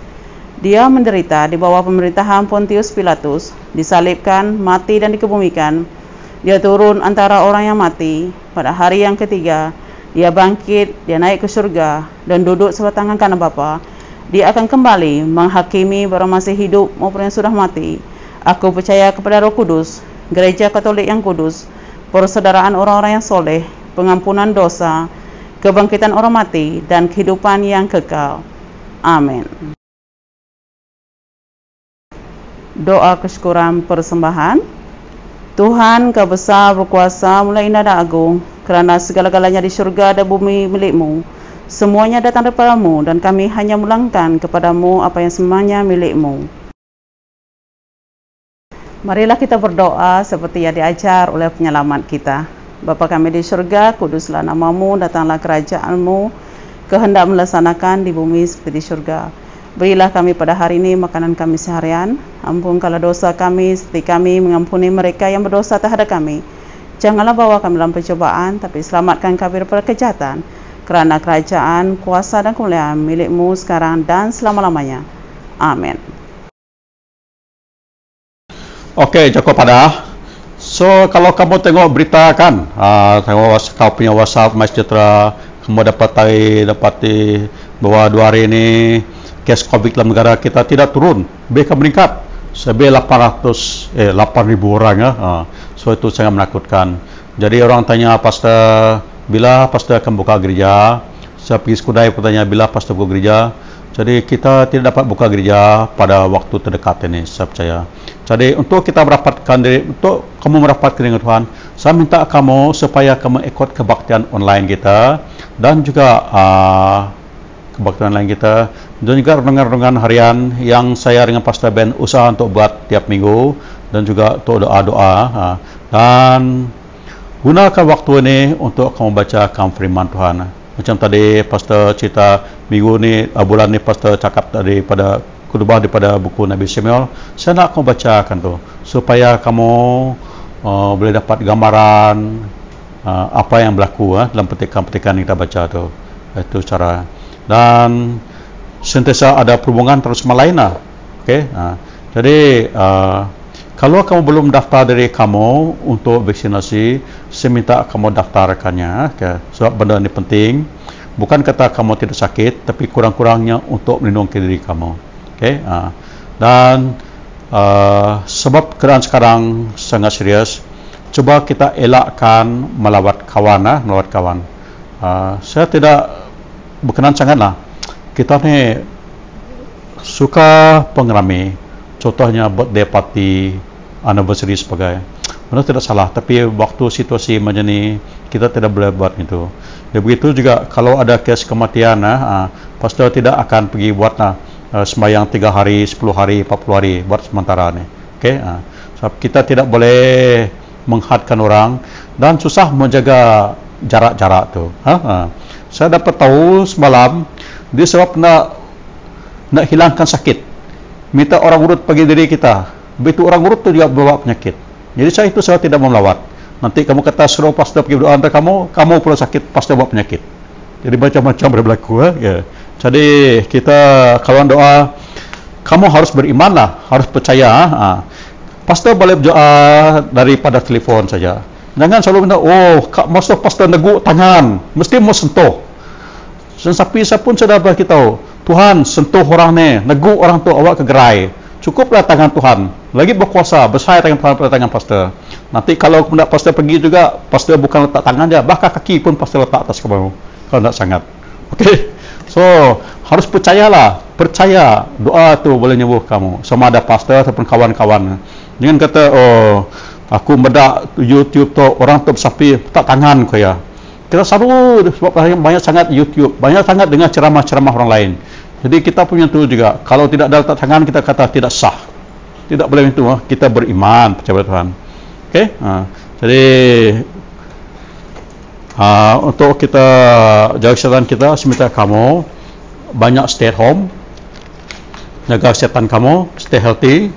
Dia menderita di bawah pemerintahan Pontius Pilatus, disalibkan, mati dan dikebumikan. Dia turun antara orang yang mati. Pada hari yang ketiga, Dia bangkit, Dia naik ke syurga dan duduk sebelah tangan kanan Bapa. Dia akan kembali menghakimi orang masih hidup maupun yang sudah mati. Aku percaya kepada Roh Kudus, Gereja Katolik yang kudus, persaudaraan orang-orang yang soleh, pengampunan dosa, kebangkitan orang mati, dan kehidupan yang kekal. Amin. Doa kesyukuran persembahan. Tuhan, Kau besar, berkuasa, mulai indah dan agung, kerana segala-galanya di syurga dan bumi milik-Mu. Semuanya datang daripada-Mu, dan kami hanya melangkan kepada-Mu apa yang semuanya milik-Mu. Marilah kita berdoa seperti yang diajar oleh penyelamat kita. Bapa kami di syurga, kuduslah nama-Mu, datanglah kerajaan-Mu, kehendak melaksanakan di bumi seperti syurga. Berilah kami pada hari ini makanan kami seharian. Ampunkanlah dosa kami seperti kami mengampuni mereka yang berdosa terhadap kami. Janganlah bawa kami dalam pencobaan, tapi selamatkan kami daripada kejahatan. Kerana kerajaan, kuasa dan kemuliaan milik-Mu sekarang dan selama-lamanya. Amin. Okey, cukup pada. So, kalau kamu tengok berita kan, tengok kau punya WhatsApp MySejahtera, kamu dapati bahwa 2 hari ini kes COVID dalam negara kita tidak turun, bahkan meningkat sampai 8,000 orang ya. So itu sangat menakutkan. Jadi orang tanya pastor, bila pastor akan buka gereja? Saya pergi Skudai bertanya bila pastor buka gereja. Jadi kita tidak dapat buka gereja pada waktu terdekat ini, saya percaya. Jadi untuk kita merapatkan diri, untuk kamu merapatkan dengan Tuhan, saya minta kamu supaya kamu ikut kebaktian online kita dan juga kebaktian lain kita dan juga renungan-renungan harian yang saya dengan Pastor Ben usaha untuk buat tiap minggu dan juga untuk doa-doa dan gunakan waktu ini untuk kamu bacakan firman Tuhan. Macam tadi Pastor cerita minggu ni, bulan ni Pastor cakap daripada khutbah daripada buku Nabi Samuel. Saya nak kamu bacakan tu supaya kamu boleh dapat gambaran apa yang berlaku dalam petikan-petikan yang kita baca tu. Itu cara. Dan sentiasa ada perhubungan terus sama lain lah. Okay? Jadi kalau kamu belum daftar diri kamu untuk vaksinasi, saya minta kamu daftarkannya, okay? Sebab benda ini penting. Bukan kata kamu tidak sakit, tapi kurang-kurangnya untuk melindungi diri kamu. Okay? Dan sebab keadaan sekarang sangat serius, coba kita elakkan melawat kawan. Saya tidak berkenan sangatlah. Kita ni suka pengerami, contohnya birthday party, anniversary sebagai. Benda tidak salah, tapi waktu situasi macam ni kita tidak boleh buat itu. Dan begitu juga kalau ada kes kematian, pastor tidak akan pergi buat sembahyang 3 hari, 10 hari, 40 hari buat sementara ni. Okey, sebab kita tidak boleh menghadkan orang dan susah menjaga jarak-jarak tu. Saya dapat tahu semalam dia sebab nak hilangkan sakit, minta orang urut bagi diri kita. Begitu orang urut tu juga bawa penyakit. Jadi saya tidak mau melawat. Nanti kamu kata suruh pastor pergi berdoa untuk kamu pula sakit, pastor bawa penyakit. Jadi macam-macam berlaku ya. Jadi kita kalau doa, kamu harus beriman lah, harus percaya. Pastor boleh berdoa daripada telefon saja. Jangan selalu minta, pastor neguk tangan, mesti mau sentuh. Sampai saya pun sudah beritahu, Tuhan sentuh orang ni, neguk orang tu awak ke gerai. Cukuplah tangan Tuhan. Lagi berkuasa, besar tangan Tuhan pada tangan pastor. Nanti kalau hendak pastor pergi juga, pastor bukan letak tangan je, bahkan kaki pun pastor letak atas kamu. Kalau tak sangat. Okey. So, harus percayalah. Percaya doa tu boleh nyembuh kamu. Sama ada pastor ataupun kawan-kawan. Jangan kata, aku bedak YouTube tu, orang tu bersapi, tak tangan kau ya. Kita selalu sebab banyak sangat YouTube, banyak sangat dengar ceramah-ceramah orang lain. Jadi kita punya tu juga, kalau tidak ada letak tangan kita kata tidak sah. Tidak boleh itu, kita beriman percaya Tuhan. Okey? Jadi untuk kita jaga kesihatan kita, saya minta kamu banyak stay at home, jaga kesihatan kamu, stay healthy,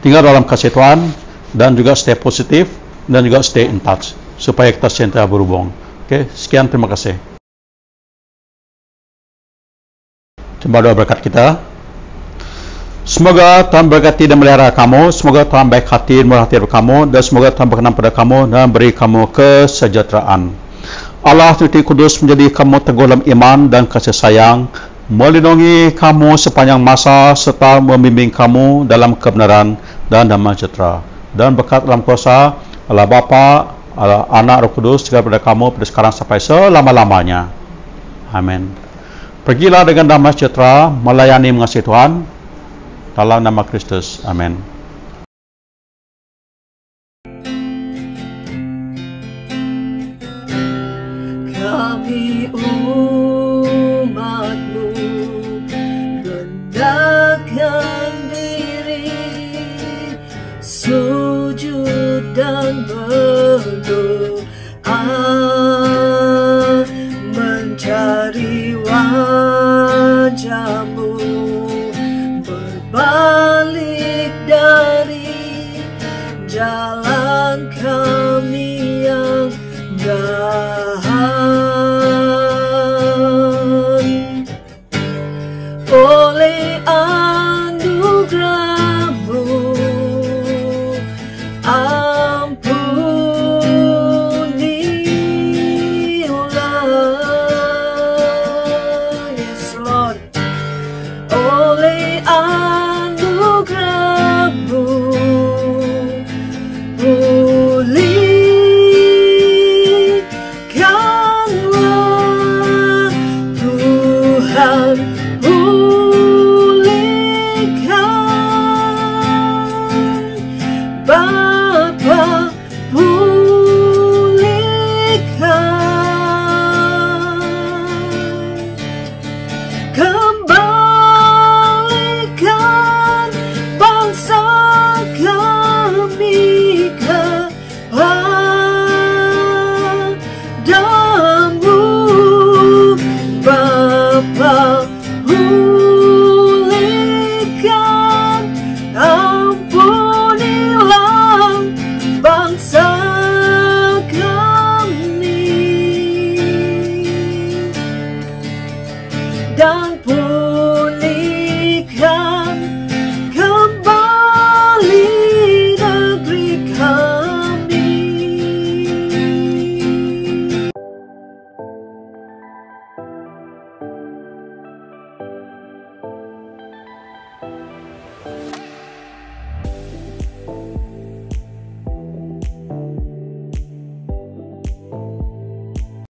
tinggal dalam kasih Tuhan dan juga stay positif dan juga stay in touch supaya kita sentiasa berhubung. Okey, sekian, terima kasih. Coba doa berkat kita. Semoga Tuhan berkati dan melihara kamu, semoga Tuhan baik hati dan murah hati kamu, dan semoga Tuhan berkenan pada kamu dan beri kamu kesejahteraan. Allah Tritunggal Kudus menjadi kamu teguh dalam iman dan kasih sayang, melindungi kamu sepanjang masa serta membimbing kamu dalam kebenaran dan damai sejahtera. Dan berkat dalam kuasa Allah Bapa, Allah Anak, Roh Kudus segala pada kamu pada sekarang sampai selama-lamanya. Amin. Pergilah dengan damai sejahtera, melayani mengasihi Tuhan dalam nama Kristus. Amin. Kami umat-Mu rendahkan diri, sujud dan berdoa, mencari wajah balik dari jalan kami yang jahat. Oleh anugerah-Mu ampunilah, yes Lord. Oleh anugerah-Mu pulihkanlah Tuhan, pulihkan Bapa, pulihkan, kembalikan bangsa kami kepadamu, Bapa, pulihkan, ampunilah bangsa kami, dan